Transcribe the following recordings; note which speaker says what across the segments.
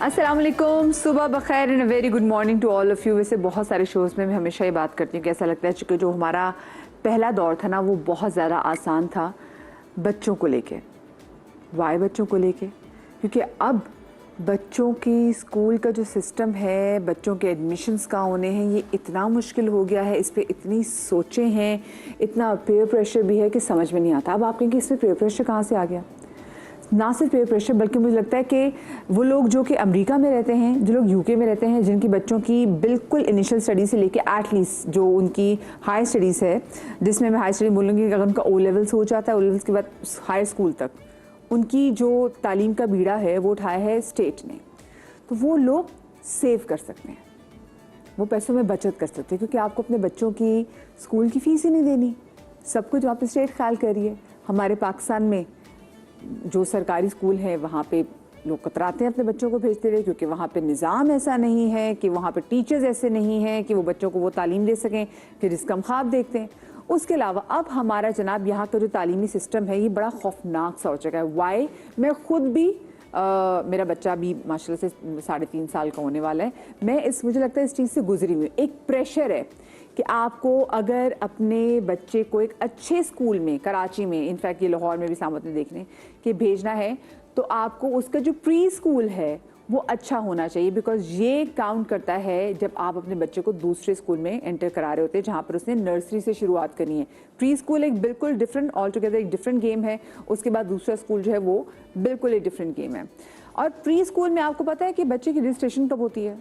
Speaker 1: السلام علیکم، صبح بخیر and very good morning to all of you. ویسے بہت سارے شوز میں ہمیشہ یہ بات کرتی ہوں کہ ایسا لگتا ہے چونکہ جو ہمارا پہلا دور تھا نا وہ بہت زیادہ آسان تھا بچوں کو لے کے. وائی بچوں کو لے کے؟ کیونکہ اب بچوں کی اسکول کا جو سسٹم ہے، بچوں کے ایڈمیشنز کہاں ہونے ہیں، یہ اتنا مشکل ہو گیا ہے، اس پہ اتنی سوچیں ہیں، اتنا پیئر پریشر بھی ہے کہ سمجھ میں نہیں آتا. اب آپ کہیں کہ اس میں پیئر پریشر کہاں سے آ گیا؟ نہ صرف پیئر پریشر بلکہ مجھے لگتا ہے کہ وہ لوگ جو کہ امریکہ میں رہتے ہیں، جو لوگ یو کے میں رہتے ہیں، جن کی بچوں کی بالکل انیشل اسٹڈی سے لے کے ایٹ لیسٹ جو ان کی ہائی اسٹڈیز ہے، جس میں ہائی اسٹڈی بولوں گی کہ اگر ان کا او لیولس ہو جاتا ہے، او لیولس کے بعد ہائی اسکول تک ان کی جو تعلیم کا بیڑا ہے وہ اٹھایا ہے اسٹیٹ نے، تو وہ لوگ سیو کر سکتے ہیں، وہ پیسوں میں بچت کر سکتے ہیں، کیونکہ آپ کو اپنے بچوں کی اسکول کی فیس ہی نہیں دینی، سب کچھ وہاں پہ اسٹیٹ خیال کر رہی ہے. ہمارے پاکستان میں جو سرکاری اسکول ہے وہاں پہ لوگ کتراتے ہیں اپنے بچوں کو بھیجتے ہوئے، کیونکہ وہاں پہ نظام ایسا نہیں ہے، کہ وہاں پہ ٹیچرز ایسے نہیں ہیں کہ وہ بچوں کو وہ تعلیم دے سکیں کہ جس کا ہم خواب دیکھتے ہیں. اس کے علاوہ اب ہمارا جناب یہاں کا جو تعلیمی سسٹم ہے یہ بڑا خوفناک سا ہو چکا ہے. وائی؟ میں خود بھی میرا بچہ بھی ماشاءاللہ سے 3.5 سال کا ہونے والا ہے، میں مجھے لگتا ہے اس چیز سے گزری ہوئی. ایک پریشر ہے کہ آپ کو اگر اپنے بچے کو ایک اچھے اسکول میں کراچی میں، انفیکٹ یہ لاہور میں بھی سامت نے دیکھنے کہ بھیجنا ہے، تو آپ کو اس کا جو پری اسکول ہے وہ اچھا ہونا چاہیے، بیکاز یہ کاؤنٹ کرتا ہے جب آپ اپنے بچے کو دوسرے اسکول میں انٹر کرا رہے ہوتے ہیں جہاں پر اس نے نرسری سے شروعات کرنی ہے. پری اسکول ایک بالکل ڈفرینٹ، آل ٹوگیدر ایک ڈفرینٹ گیم ہے، اس کے بعد دوسرا اسکول جو ہے وہ بالکل ایک ڈفرینٹ گیم ہے. اور پری اسکول میں آپ کو پتہ ہے کہ بچے کی رجسٹریشن کب ہوتی ہے؟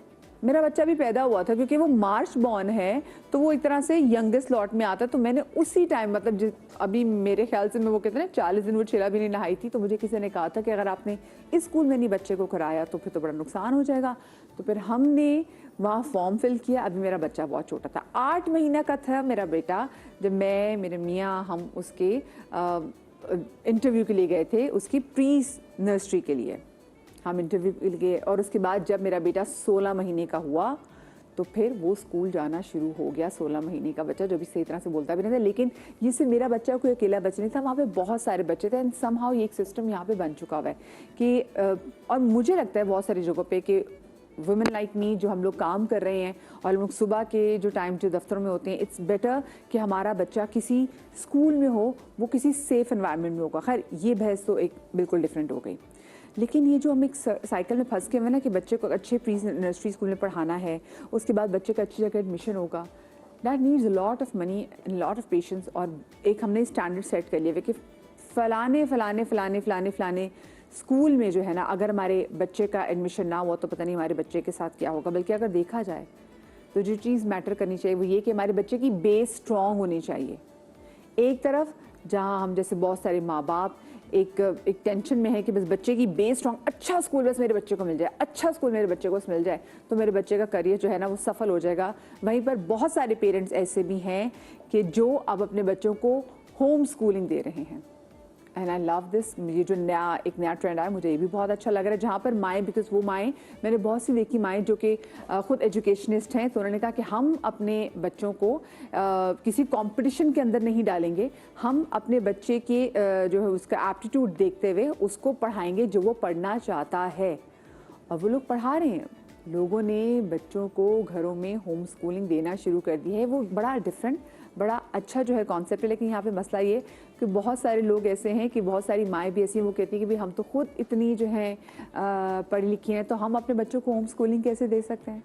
Speaker 1: میرا بچہ بھی پیدا ہوا تھا کیونکہ وہ مارچ بورن ہے، تو وہ ایک طرح سے ینگسٹ لاٹ میں آتا، تو میں نے اسی ٹائم مطلب ابھی میرے خیال سے میں وہ کہتے ہیں 40 دن وہ چھیلا بھی نہیں نہائی تھی، تو مجھے کسی نے کہا تھا کہ اگر آپ نے اس اسکول میں نہیں بچے کو کرایا تو پھر تو بڑا نقصان ہو جائے گا. تو پھر ہم نے وہاں فارم فل کیا. ابھی میرا بچہ بہت چھوٹا تھا، 8 مہینہ کا تھا میرا بیٹا جب میں میرے میاں ہم اس کے انٹرویو کے لیے گئے تھے، اس کی پری نرسری کے لیے ہم انٹرویو کے لیے. اور اس کے بعد جب میرا بیٹا 16 مہینے کا ہوا تو پھر وہ اسکول جانا شروع ہو گیا. 16 مہینے کا بچہ جو بھی صحیح طرح سے بولتا بھی نہیں تھا، لیکن یہ صرف میرا بچہ کوئی اکیلا بچہ نہیں تھا، وہاں پہ بہت سارے بچے تھے. اینڈ سم ہاؤ یہ ایک سسٹم یہاں پہ بن چکا ہوا ہے کہ اور مجھے لگتا ہے بہت ساری جگہوں پہ کہ ویمن لائک می جو ہم لوگ کام کر رہے ہیں اور ہم لوگ صبح کے جو ٹائم جو دفتروں میں ہوتے ہیں، اٹس بیٹر کہ ہمارا بچہ کسی اسکول میں ہو، وہ کسی سیف انوائرمنٹ میں ہوگا. خیر یہ بحث تو ایک بالکل ڈفرینٹ ہو گئی، لیکن یہ جو ہم ایک سائیکل میں پھنس کے ہوئے نا کہ بچے کو اچھے پری نرسری اسکول میں پڑھانا ہے، اس کے بعد بچے کا اچھی جگہ ایڈمیشن ہوگا، that needs a lot of money and lot of patience. اور ایک ہم نے اسٹینڈرڈ سیٹ کر لیے ہوئے کہ فلانے اسکول میں جو ہے نا اگر ہمارے بچے کا ایڈمیشن نہ ہوا تو پتہ نہیں ہمارے بچے کے ساتھ کیا ہوگا. بلکہ اگر دیکھا جائے تو جو چیز میٹر کرنی چاہیے وہ یہ کہ ہمارے بچے کی بیس اسٹرانگ ہونی چاہیے. ایک طرف جہاں ہم جیسے بہت سارے ماں باپ ایک ٹینشن میں ہے کہ بس بچے کی بیس اسٹرانگ، اچھا اسکول بس میرے بچے کو مل جائے، اچھا اسکول میرے بچے کو مل جائے تو میرے بچے کا کریئر جو ہے نا وہ سفل ہو جائے گا. وہیں پر بہت سارے پیرنٹس ایسے بھی ہیں کہ جو اب اپنے بچوں کو ہوم اسکولنگ دے رہے ہیں. اینڈ آئی لو دس. یہ جو ایک نیا ٹرینڈ آیا مجھے یہ بھی بہت اچھا لگ رہا ہے، جہاں پر مائیں، بیکاز وہ مائیں میں نے بہت سی دیکھی مائیں جو کہ خود ایجوکیشنسٹ ہیں، تو انہوں نے کہا کہ ہم اپنے بچوں کو کسی کمپٹیشن کے اندر نہیں ڈالیں گے، ہم اپنے بچے کے جو ہے اس کا ایپٹیٹیوڈ دیکھتے ہوئے اس کو پڑھائیں گے جو وہ پڑھنا چاہتا ہے. اور وہ لوگ پڑھا رہے ہیں. لوگوں نے بچوں کو گھروں میں ہوم اسکولنگ دینا شروع کر دی ہے. وہ بڑا ڈفرینٹ، بڑا اچھا جو ہے کانسیپٹ ہے. لیکن یہاں پہ مسئلہ یہ کہ بہت سارے لوگ ایسے ہیں کہ بہت ساری مائیں بھی ایسی ہیں وہ کہتی ہیں کہ ہم تو خود اتنی جو ہیں پڑھی لکھی ہیں تو ہم اپنے بچوں کو ہوم اسکولنگ کیسے دے سکتے ہیں.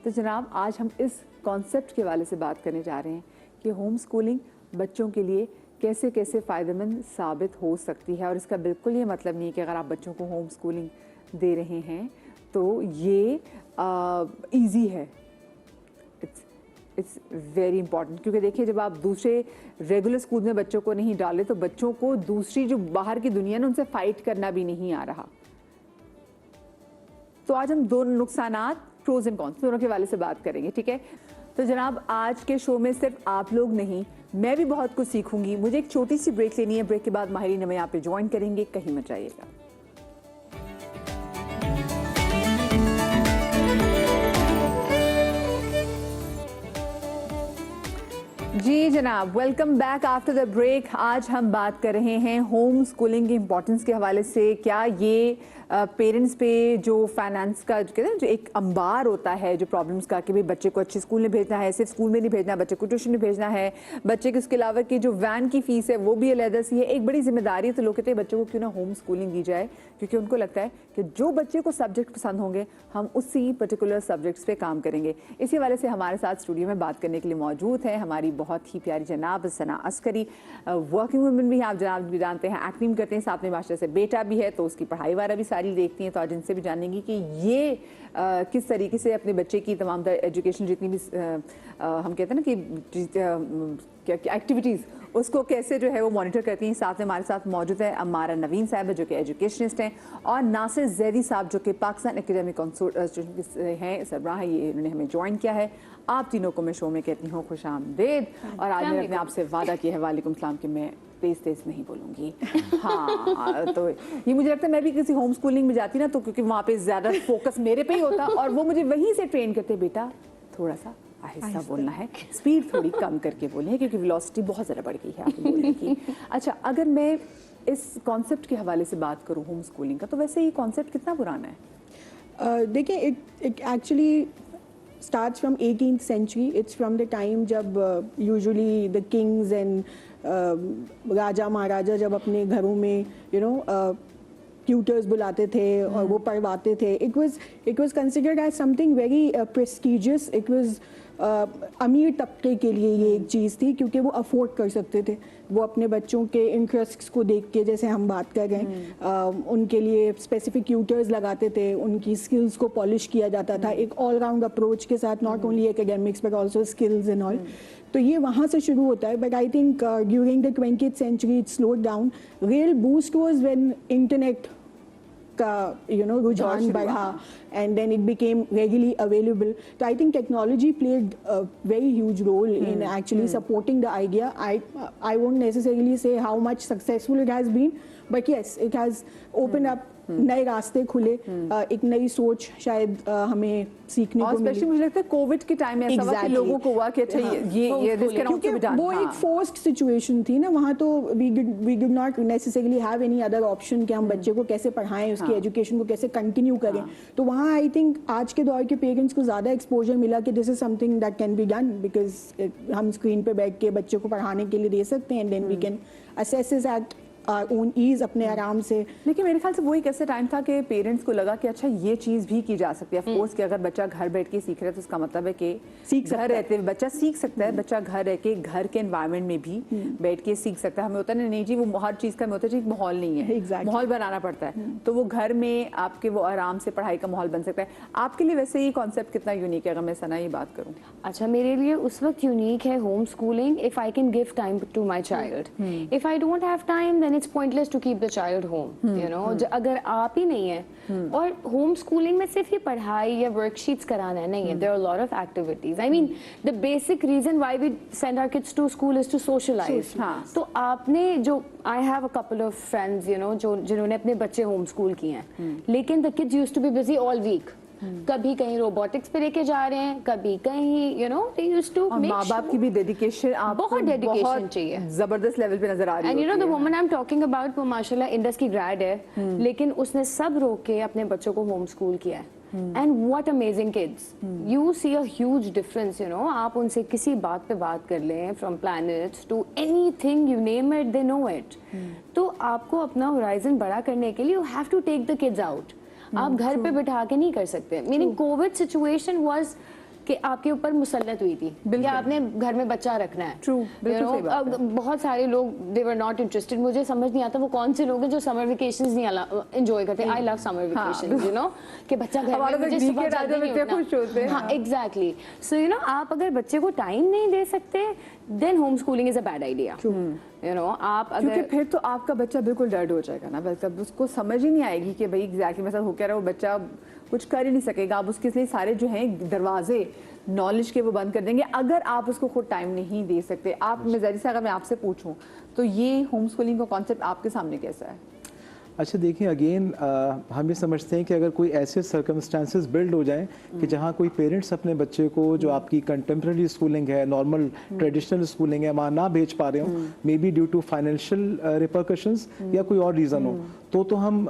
Speaker 1: تو جناب آج ہم اس کانسیپٹ کے حوالے سے بات کرنے جا رہے ہیں کہ ہوم اسکولنگ بچوں کے لیے کیسے کیسے فائدہ مند ثابت ہو سکتی ہے. اور اس کا بالکل یہ مطلب نہیں ہے کہ اگر آپ بچوں کو ہوم اسکولنگ دے رہے ہیں تو یہ ایزی ہے. اٹس ویری امپورٹنٹ، کیونکہ دیکھیے جب آپ دوسرے ریگولر اسکول میں بچوں کو نہیں ڈالے تو بچوں کو دوسری جو باہر کی دنیا ہے ان سے فائٹ کرنا بھی نہیں آ رہا. تو آج ہم دونوں نقصانات، پروز اینڈ کونس، دونوں کے حوالے سے بات کریں گے. ٹھیک ہے، تو جناب آج کے شو میں صرف آپ لوگ نہیں میں بھی بہت کچھ سیکھوں گی. مجھے ایک چھوٹی سی بریک لینی ہے، بریک کے بعد ماہرین ہمیں یہاں پہ جوائن کریں گے، کہیں مت جائیے گا. जी जनाब, welcome back after the break. आज हम बात कर रहे हैं होम स्कूलिंग की इम्पोर्टेंस के हवाले से। क्या ये पेरेंट्स पे जो फाइनेंस का जो कहते हैं जो एक अंबार होता है जो प्रॉब्लम्स का कि भाई बच्चे को अच्छे स्कूल में भेजना है, सिर्फ स्कूल में नहीं भेजना, बच्चे को ट्यूशन में भेजना है, बच्चे की उसके अलावा की जो वैन की फीस है वो भी अलग सी है, एक बड़ी जिम्मेदारी है। तो लोग कहते हैं बच्चों को क्यों ना होम स्कूलिंग दी जाए, क्योंकि उनको लगता है कि जो बच्चे को सब्जेक्ट पसंद होंगे हम उसी पर्टिकुलर सब्जेक्ट्स पे काम करेंगे। इसी वाले से हमारे साथ स्टूडियो में बात करने के लिए मौजूद है हमारी बहुत ही प्यारी जनाब सना अस्करी, वर्किंग वुमेन भी हैं, आप जनाब भी जानते हैं, एक्टिंग करते हैं, साथ में मास्टर से बेटा भी है तो उसकी पढ़ाई वाला भी सारी देखती हैं। तो आज इनसे भी जानेंगी कि ये किस तरीके से अपने बच्चे की तमाम एजुकेशन जितनी भी हम कहते हैं ना कि एक्टिविटीज़ उसको कैसे जो है वो मॉनिटर करती हैं। साथ में हमारे साथ मौजूद है अमारा नवीन साहब जो कि एजुकेशनिस्ट हैं, और नासिर जैदी साहब जो कि पाकिस्तान एकेडमिक इंस्टीट्यूशन हैं सरबराह है, ये इन्होंने हमें ज्वाइन किया है। आप तीनों को मैं शो में कहती हूँ खुश आमदेद। और आज मैंने अपने आपसे वादा किया है वालेकुम सलाम कि मैं तेज नहीं बोलूँगी। हाँ तो ये मुझे लगता है मैं भी किसी होम स्कूलिंग में जाती ना तो क्योंकि वहाँ पे ज़्यादा फोकस मेरे पे ही होता और वो मुझे वहीं से ट्रेन करते, बेटा थोड़ा सा आहिस्ता बोलना है, स्पीड थोड़ी कम करके बोलें क्योंकि वेलोसिटी बहुत ज़्यादा बढ़ गई है आपके बोलने की। अच्छा, अगर मैं इस कॉन्सेप्ट के हवाले से बात करूँ होम स्कूलिंग का, तो वैसे ये कॉन्सेप्ट कितना पुराना है?
Speaker 2: देखिए, it actually starts from 18th century. It's from the time जब usually the kings and राजा महाराजा जब अपने घरों में tutors बुलाते थे और वो पढ़वाते थे. It was considered as something very prestigious. It was अमीर तबके के लिए ये एक चीज़ थी क्योंकि वो अफोर्ड कर सकते थे. वो अपने बच्चों के इंटरेस्ट्स को देख के, जैसे हम बात कर रहे हैं, उनके लिए स्पेसिफिक ट्यूटर्स लगाते थे, उनकी स्किल्स को पॉलिश किया जाता था एक ऑल राउंड अप्रोच के साथ, not only academics but also skills and all. तो ये वहाँ से शुरू होता है. But I think during the 20th century it slowed down. Real boost was when internet का रुझान बढ़ा and then it became readily available. So I think technology played a very huge role in actually supporting the idea. I won't necessarily say how much successful it has been, but yes, it has opened up नए रास्ते खुले, एक नई सोच शायद हमें सीखने को मिली.
Speaker 1: मुझे लगता है कोविड के टाइम में ऐसा हुआ कि लोगों को हुआ कि अच्छा ये
Speaker 2: क्योंकि वो एक फोर्स्ड सिचुएशन थी ना वहाँ, तो we did not necessarily have any other option कि हम बच्चे को कैसे पढ़ाएं, उसकी एजुकेशन को कैसे कंटिन्यू करें. तो वहाँ आई थिंक आज के दौर के पेरेंट्स को ज़्यादा एक्सपोजर मिला कि this is something that can be done, because हम स्क्रीन पे बैठ के बच्चे को पढ़ाने के लिए दे सकते हैं and then we can assess it at own ease, अपने आराम से.
Speaker 1: लेकिन मेरे ख्याल से वो एक ऐसा टाइम था कि पेरेंट्स को लगा कि अच्छा ये चीज़ भी की जा सकती है. ऑफ कोर्स कि अगर बच्चा घर बैठ के सीख रहा है तो उसका मतलब है कि घर रहते हुए बच्चा सीख सकता है. बच्चा घर रह के घर के एनवायरनमेंट में भी बैठ के सीख सकता है. हमें होता है नहीं जी वो हर चीज़ का हमें होता है जी माहौल नहीं है, माहौल बनाना पड़ता है. तो वो घर में आपके वो आराम से पढ़ाई का माहौल बन सकता है. आपके लिए वैसे ये कॉन्सेप्ट कितना यूनिक है अगर मैं सना ये बात करूँ?
Speaker 3: अच्छा, मेरे लिए उस वक्त यूनिक है home schooling if I can give time to my child. If I don't have time then it's pointless to keep the child home. अगर आप ही नहीं है और होम स्कूलिंग में सिर्फ ये पढ़ाई या वर्कशीट्स कराना नहीं है, there are lot of activities. I mean the basic reason why we send our kids to school is to socialise. तो आपने जो I have a couple of friends जिन्होंने अपने बच्चे होम स्कूल किए हैं, लेकिन the kids used to be busy all week. कभी कहीं रोबोटिक्स पे लेके जा रहे हैं, कभी कहीं they used to make
Speaker 1: माँ बाप की भी डेडिकेशन,
Speaker 3: बहुत डेडिकेशन चाहिए,
Speaker 1: जबरदस्त लेवल पे नजर आ रही है.
Speaker 3: And the woman I am talking about वो माशाल्लाह इंडस की ग्रेड है, लेकिन उसने सब रोक के अपने बच्चों को होम स्कूल किया है. And what amazing kids, you see a huge difference. आप उनसे किसी बात पे बात कर लें, from planets to anything you name it, they know it. तो आपको अपना होराइजन बड़ा करने के लिए you have to take the kids out. आप घर पे बिठा के नहीं कर सकते. मीनिंग कोविड सिचुएशन वाज कि आपके ऊपर मुसल्लत हुई थी कि आपने घर में बच्चा रखना है.
Speaker 1: ट्रू,
Speaker 3: बहुत सारे लोग दे वर नॉट इंटरेस्टेड. मुझे समझ नहीं आता वो कौन से लोग हैं जो समर वेकेशंस नहीं एंजॉय करते. आई लव समर वेकेशंस, कि बच्चा घर में, मुझे सुबह जल्दी नहीं उठना. हाँ एग्जैक्टली. सो आप अगर बच्चे को टाइम नहीं दे सकते then home schooling is a bad idea. आप अगर,
Speaker 1: क्योंकि फिर तो आपका बच्चा बिल्कुल डर्ड हो जाएगा ना, मतलब उसको समझ ही नहीं आएगी कि भाई एग्जैक्टली मेरे साथ हो क्या रहा है. वो बच्चा कुछ कर ही नहीं सकेगा. आप उसके लिए सारे जो हैं दरवाजे नॉलेज के वो बंद कर देंगे अगर आप उसको खुद टाइम नहीं दे सकते. आप मिजाजी से अगर मैं आपसे पूछूं तो ये होम स्कूलिंग का कॉन्सेप्ट आपके सामने कैसा है?
Speaker 4: अच्छा देखिए अगेन हम ये समझते हैं कि अगर कोई ऐसे सर्कमस्टांसेस बिल्ड हो जाएं कि जहाँ कोई पेरेंट्स अपने बच्चे को जो आपकी कंटेम्प्रेरी स्कूलिंग है, नॉर्मल ट्रेडिशनल स्कूलिंग है, वहाँ ना भेज पा रहे हो, maybe due to financial repercussions या कोई और रीज़न हो, तो हम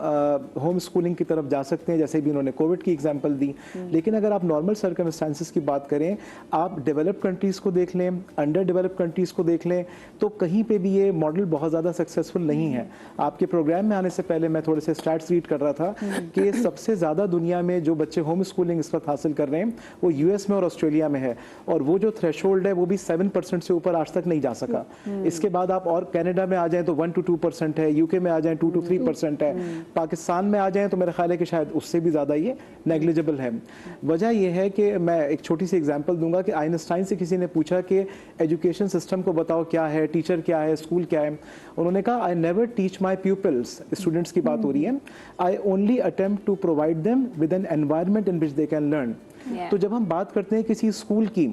Speaker 4: होम स्कूलिंग की तरफ जा सकते हैं, जैसे भी उन्होंने कोविड की एग्जांपल दी। लेकिन अगर आप नॉर्मल सर्कमस्टांसेस की बात करें, आप डेवलप्ड कंट्रीज़ को देख लें, अंडर डेवलप्ड कंट्रीज़ को देख लें, तो कहीं पे भी ये मॉडल बहुत ज़्यादा सक्सेसफुल नहीं है। आपके प्रोग्राम में आने से पहले मैं थोड़े से स्टैट्स रीड कर रहा था कि सबसे ज़्यादा दुनिया में जो बच्चे होम स्कूलिंग इस वक्त हासिल कर रहे हैं वो यूएस में और ऑस्ट्रेलिया में है, और वो जो थ्रेशोल्ड है वो भी 7% से ऊपर आज तक नहीं जा सका। इसके बाद आप और कनाडा में आ जाएं तो 1 to 2% है, यूके में आ जाएं 2 to 3% है, पाकिस्तान में आ जाएं तो मेरा ख्याल है कि शायद उससे भी ज़्यादा ये नेग्लिजिबल है। वजह यह है कि मैं एक छोटी सी एग्जांपल दूंगा कि आइंस्टाइन से किसी ने पूछा कि एजुकेशन सिस्टम को बताओ क्या है, टीचर क्या है, स्कूल क्या है। उन्होंने कहा I never teach my pupils, students की बात हो रही है, I only attempt to provide them with an environment in which they can learn. तो जब हम बात करते हैं किसी स्कूल की,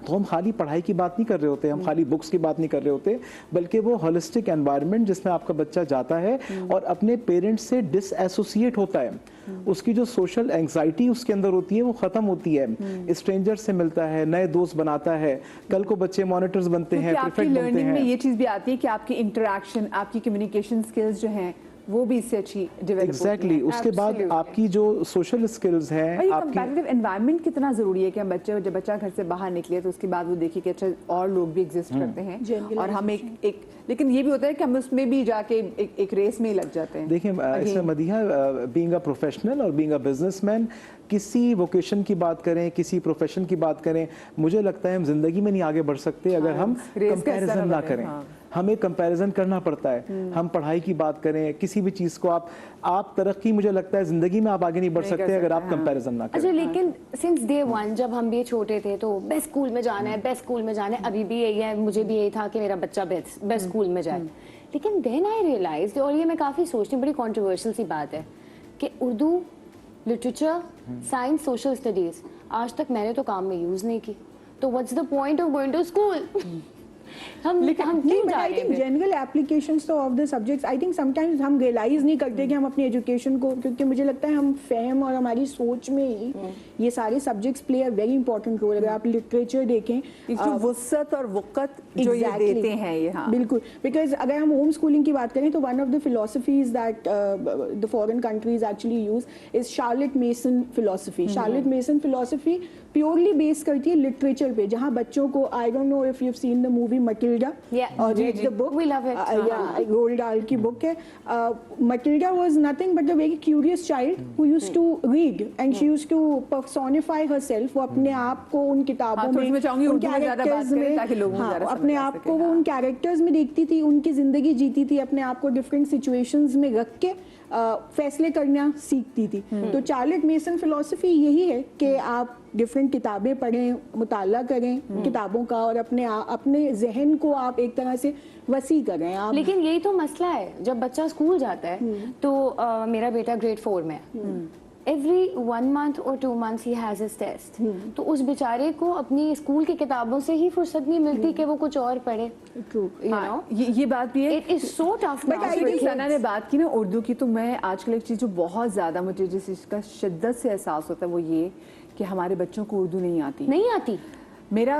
Speaker 4: तो हम खाली पढ़ाई की बात नहीं कर रहे होते, हम खाली बुक्स की बात नहीं कर रहे होते, बल्कि वो होलिस्टिक एनवायरनमेंट जिसमें आपका बच्चा जाता है और अपने पेरेंट्स से डिसएसोसिएट होता है, उसकी जो सोशल एंग्जाइटी उसके अंदर होती है वो खत्म होती है, स्ट्रेंजर से मिलता है, नए दोस्त बनाता है। कल को बच्चे मॉनिटर्स बनते हैं, प्रीफेक्ट बनते
Speaker 1: लर्निंग
Speaker 4: हैं।
Speaker 1: में ये चीज़ भी आती है कि आपकी इंटरेक्शन, आपकी कम्युनिकेशन स्किल्स जो हैं वो भी इससे अच्छी डेवलप
Speaker 4: एग्जैक्टली उसके बाद आपकी जो सोशल स्किल्स हैं,
Speaker 1: और ये
Speaker 4: आपकी
Speaker 1: कंपैरेटिव एनवायरनमेंट कितना जरूरी है कि हम बच्चे, जब बच्चा घर से बाहर निकले तो उसके बाद वो देखिए कि अच्छा और लोग भी एग्जिस्ट करते हैं, और हम एक लेकिन ये भी होता है कि हम उसमें भी जाके एक रेस में ही लग जाते हैं।
Speaker 4: देखिए इसमें मदीहा, बीइंग अ प्रोफेशनल और बीइंग अ बिजनेसमैन, किसी वोकेशन की बात करें, किसी प्रोफेशन की बात करें, मुझे लगता है हम जिंदगी में नहीं आगे बढ़ सकते अगर हम कंपैरिजन ना करें। हमें कंपैरिजन करना पड़ता है। हम पढ़ाई की बात करें, किसी भी चीज़ को आप तरक्की, मुझे लगता है ज़िंदगी में आप आगे नहीं बढ़ सकते अगर आप कंपैरिजन ना करें।
Speaker 3: अच्छा, लेकिन सिंस डे वन जब हम भी छोटे थे तो बेस्ट स्कूल में जाना है, बेस्ट स्कूल में जाना है, अभी भी यही है, मुझे भी यही था कि मेरा बच्चा बेस्ट स्कूल में जाए। लेकिन देन आई रियलाइज्ड, और ये मैं काफ़ी सोचती हूँ, बड़ी कॉन्ट्रोवर्शियल सी बात है, कि Urdu, literature, science, social studies आज तक मैंने तो काम में यूज़ नहीं की, तो what's the point of going to school? हम क्यों जा रहे हैं?
Speaker 2: जनरल एप्लीकेशंस तो of the subjects, I think sometimes हम रियलाइज नहीं करते कि हम अपनी एजुकेशन को, क्योंकि मुझे लगता है हम फहम और हमारी सोच में ही ये सारे subjects play a very important role. अगर आप लिटरेचर देखें,
Speaker 1: वुसअत और वक़्त जो ये देते हैं ये, हाँ
Speaker 2: बिल्कुल, बिकॉज अगर हम होम स्कूलिंग की बात करें तो one of the philosophies that the foreign countries actually use is Charlotte Mason philosophy. Charlotte Mason philosophy purely base करती है लिटरेचर पे, जहाँ बच्चों को, I don't know if you have seen the movie Matilda और read the book,
Speaker 3: We love it.
Speaker 2: Roald Dahl की book है। Matilda was nothing but a very curious child who used to read and she used to personify herself. वो अपने आप को उन किताबों
Speaker 1: हाँ,
Speaker 2: में,
Speaker 1: मैं चाहूंगी
Speaker 2: उन
Speaker 1: उर्दू में ज़्यादा बात
Speaker 2: कैरेक्टर्स
Speaker 1: करें
Speaker 2: में,
Speaker 1: ताकि लोगों को ज़्यादा समझ
Speaker 2: अपने
Speaker 1: आ
Speaker 2: आप
Speaker 1: सके,
Speaker 2: को वो
Speaker 1: हाँ।
Speaker 2: उन कैरेक्टर्स में देखती थी, उनकी जिंदगी जीती थी, अपने आप को डिफरेंट सिचुएशंस में रख के फैसले करना सीखती थी। तो चार्लेट मेसन फिलोसफी यही है कि आप डिफरेंट किताबें पढ़ें, मुताला करें किताबों का, और अपने जहन को आप एक तरह से वसी करें आप।
Speaker 3: लेकिन यही तो मसला है, जब बच्चा स्कूल जाता है तो मेरा बेटा ग्रेड 4 में है, every 1 month or 2 months he has his test, तो उस बेचारे को अपनी स्कूल की किताबों से ही फुर्सत नहीं मिलती कि वो कुछ और पढ़े।
Speaker 2: True.
Speaker 3: You know?
Speaker 1: ये बात भी है।
Speaker 3: It is so tough
Speaker 2: But
Speaker 3: now
Speaker 2: I
Speaker 3: for
Speaker 2: think
Speaker 3: kids.
Speaker 1: सना ने बात की ना उर्दू की, तो मैं आजकल एक चीज़ जो बहुत ज़्यादा मुझे जिस चीज़ का शिद्दत से एहसास होता है वो ये कि हमारे बच्चों को उर्दू नहीं आती।
Speaker 3: नहीं आती।
Speaker 1: मेरा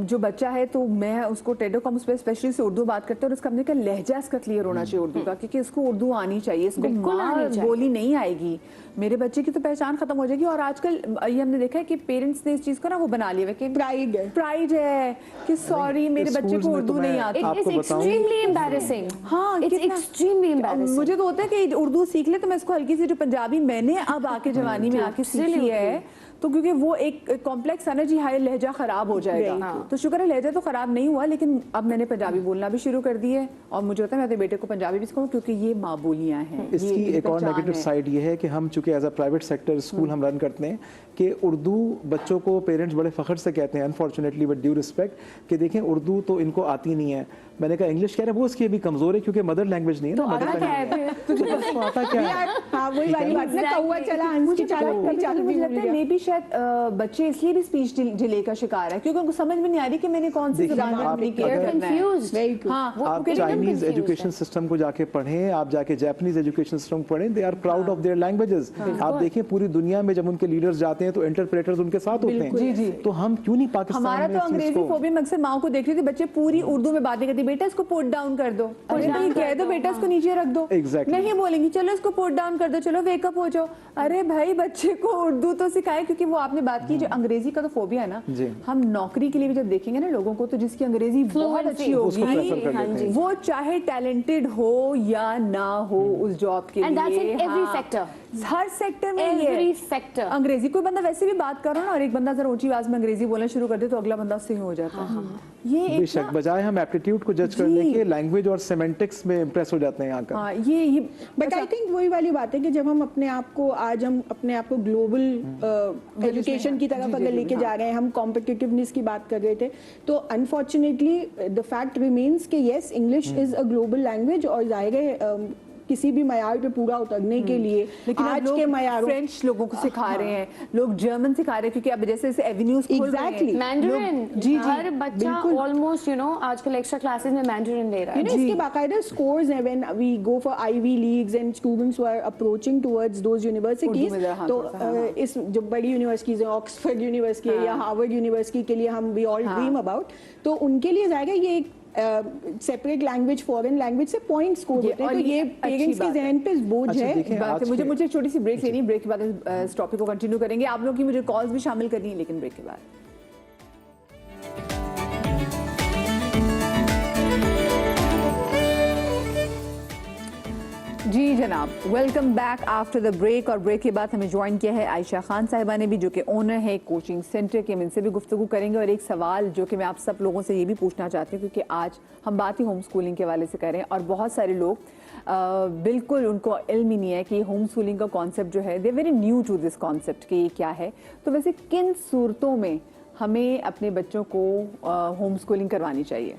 Speaker 1: जो बच्चा है तो मैं उसको टेलीकॉम उस पर स्पेशली से उर्दू बात करते हैं, और उसका हमने कहा लहजा इसका क्लियर होना चाहिए उर्दू का, क्योंकि इसको उर्दू आनी चाहिए, इसको
Speaker 3: बिल्कुल आनी चाहिए।
Speaker 1: बोली नहीं आएगी, मेरे बच्चे की तो पहचान खत्म हो जाएगी। और आजकल ये हमने देखा है कि पेरेंट्स ने इस चीज़ को ना वो बना लिया है कि प्राइड है कि सॉरी मेरे बच्चे को उर्दू नहीं आती।
Speaker 3: It is extremely embarrassing.
Speaker 1: हाँ,
Speaker 3: It's
Speaker 1: कितना-
Speaker 3: extremely embarrassing.
Speaker 1: मुझे तो होता है कि उर्दू सीख ले तो मैं इसको हल्की सी, जो पंजाबी मैंने अब आके जवानी में आके सीखी है, तो क्योंकि वो एक कॉम्प्लेक्स है ना जी, हाय लहजा खराब हो जाएगा। तो शुक्र है लहजा तो खराब नहीं हुआ, लेकिन अब मैंने पंजाबी बोलना भी शुरू कर दी है, और मुझे होता है मैं अपने बेटे को पंजाबी भी सिखाऊं, क्योंकि ये माँ बोलियाँ हैं।
Speaker 4: इसकी एक और नेगेटिव साइड ये है कि हम चूंकि as a private sector school हम रन करते हैं, कि उर्दू बच्चों को पेरेंट्स बड़े फ़ख्र से कहते हैं, अनफॉर्चुनेटली विद ड्यू रिस्पेक्ट, कि देखें उर्दू तो इनको आती नहीं है। मैंने कहा इंग्लिश कह रहे हैं, वो उसकी अभी कमज़ोर है क्योंकि मदर लैंग्वेज नहीं है ना, मदर
Speaker 3: आता क्या है फिर?
Speaker 4: तो उसको आता क्या है?
Speaker 2: हाँ, वही वाली बात ना, कौवा चला हंस की चाल,
Speaker 1: मुझे लगता है मे बी शायद बच्चे इसलिए भी स्पीच डिले का शिकार है क्योंकि उनको समझ में नहीं आ रही कि मैंने कौन सी
Speaker 4: देखिए,
Speaker 1: जुबान में
Speaker 4: आप
Speaker 1: कम्युनिकेट
Speaker 4: अगर-
Speaker 1: करना है।
Speaker 3: confused.
Speaker 2: Very true.
Speaker 1: हाँ, वो
Speaker 4: आप
Speaker 1: कहते हैं ना,
Speaker 4: चाइनीज
Speaker 3: confused
Speaker 4: एजुकेशन
Speaker 3: है।
Speaker 4: सिस्टम को जाके पढ़ें, आप जाके जापानीज एजुकेशन सिस्टम पढ़ें, they are proud of their languages. आप देखिए पूरी दुनिया में जब उनके लीडर्स जाते हैं तो इंटरप्रेटर्स उनके साथ होते हैं।
Speaker 1: जी, जी।
Speaker 4: तो हम क्यों नहीं पाकिस्तान
Speaker 1: हमारा
Speaker 4: में
Speaker 1: तो
Speaker 4: इस चीज़
Speaker 1: अंग्रेजी
Speaker 4: को-
Speaker 1: फोबी में अक्सर माओ को देख रही थी, बच्चे पूरी उर्दू में बातें करती, बेटा इसको पुट डाउन कर दो, अरे
Speaker 3: down
Speaker 1: नहीं
Speaker 3: कर
Speaker 1: कह दो
Speaker 3: दो,
Speaker 1: बेटा इसको नीचे रख दो,
Speaker 4: Exactly.
Speaker 1: नहीं बोलेंगी चलो इसको पुट डाउन कर दो, चलो वेकअप हो जाओ। अरे भाई बच्चे को उर्दू तो सिखाए, क्योंकि वो आपने बात की जो अंग्रेजी का तो फोबिया है ना,
Speaker 4: जी।
Speaker 1: हम नौकरी के लिए भी जब देखेंगे ना लोगों को, तो जिसकी अंग्रेजी बहुत
Speaker 3: Fluency,
Speaker 1: अच्छी
Speaker 4: उसको
Speaker 1: होगी,
Speaker 4: prefer कर
Speaker 3: हाँ
Speaker 4: लेते
Speaker 3: जी।
Speaker 4: हैं।
Speaker 1: वो चाहे टैलेंटेड हो या ना हो उस जॉब के
Speaker 3: And that's
Speaker 1: लिए,
Speaker 3: in every
Speaker 1: हाँ,
Speaker 3: sector.
Speaker 1: हर सेक्टर में ये
Speaker 3: Every
Speaker 1: है।
Speaker 3: sector.
Speaker 1: अंग्रेजी कोई बंदा वैसे भी बात करो ना और एक बंदा जरा ऊंची आवाज में अंग्रेजी बोलना शुरू कर दे तो अगला बंदा उससे ही हो जाता है। ये एक
Speaker 4: बेशक
Speaker 1: ना-
Speaker 4: बजाय हम एप्टीट्यूड को जज
Speaker 1: जी।
Speaker 4: करने के लैंग्वेज और सेमेंटिक्स में इम्प्रेस हो जाते हैं यहाँ का।
Speaker 1: हाँ ये
Speaker 2: बट आई थिंक वही वाली बात है कि जब हम अपने आप को ग्लोबल एजुकेशन की तरफ अगर लेके जा रहे हैं, हम कॉम्पिटिटिवनेस की बात कर रहे थे, तो अनफॉर्चुनेटली द फैक्ट रिमेन्स कि yes English is a global language और जाहिर है किसी भी मयार पे पूरा उतरने के लिए
Speaker 1: लेकिन अब
Speaker 2: आज
Speaker 1: लोग
Speaker 2: के मयारों
Speaker 1: फ्रेंच लोगों को सिखा रहे हैं, लोग जर्मन सिखा रहे हैं, क्योंकि अब जैसे जैसे एवेन्यूज खुल रहे हैं,
Speaker 2: Exactly.
Speaker 3: मैंडरिन,
Speaker 1: जी,
Speaker 3: हर बच्चा
Speaker 2: बिल्कुल।
Speaker 3: ऑलमोस्ट आजकल एक्स्ट्रा क्लासेस में मैंडरिन ले रहा है।
Speaker 2: इसके बाकायदा स्कोर्स हैं when we go for Ivy leagues and students who are approaching towards those universities.
Speaker 1: Urdu में हाँ,
Speaker 2: तो
Speaker 1: थोड़ा सा,
Speaker 2: इस जो बड़ी यूनिवर्सिटीज हैं, ऑक्सफोर्ड यूनिवर्सिटी या हार्वर्ड यूनिवर्सिटी के लिए हम वी ऑल ड्रीम अबाउट, तो उनके लिए जाएगा ये एक सेपरेट लैंग्वेज, फॉरेन लैंग्वेज से पॉइंट स्कोर होते हैं,
Speaker 1: और
Speaker 2: तो
Speaker 1: ये
Speaker 2: ये
Speaker 1: अच्छी
Speaker 2: पेरेंट्स के
Speaker 1: बात है।
Speaker 2: जहन पे बोझ
Speaker 4: अच्छा,
Speaker 2: है।
Speaker 4: देखें,
Speaker 1: बात है।
Speaker 4: आज
Speaker 1: मुझे
Speaker 4: के-
Speaker 1: मुझे छोटी सी ब्रेक लेनी है, ब्रेक के बाद इस टॉपिक को कंटिन्यू करेंगे। आप लोग की मुझे कॉल्स भी शामिल करनी है, लेकिन ब्रेक के बाद। जी जनाब, welcome back after the break. और ब्रेक के बाद हमें ज्वाइन किया है आयशा खान साहिबा ने भी, जो कि ओनर है कोचिंग सेंटर के। हम इनसे भी गुफ्तगू करेंगे और एक सवाल जो कि मैं आप सब लोगों से ये भी पूछना चाहती हूँ, क्योंकि आज हम बात ही होम स्कूलिंग के हवाले से करें और बहुत सारे लोग बिल्कुल उनको इल्म ही नहीं है कि होम स्कूलिंग का कॉन्सेप्ट जो है, they very new to this concept कि ये क्या है। तो वैसे किन सूरतों में हमें अपने बच्चों को होम स्कूलिंग करवानी चाहिए?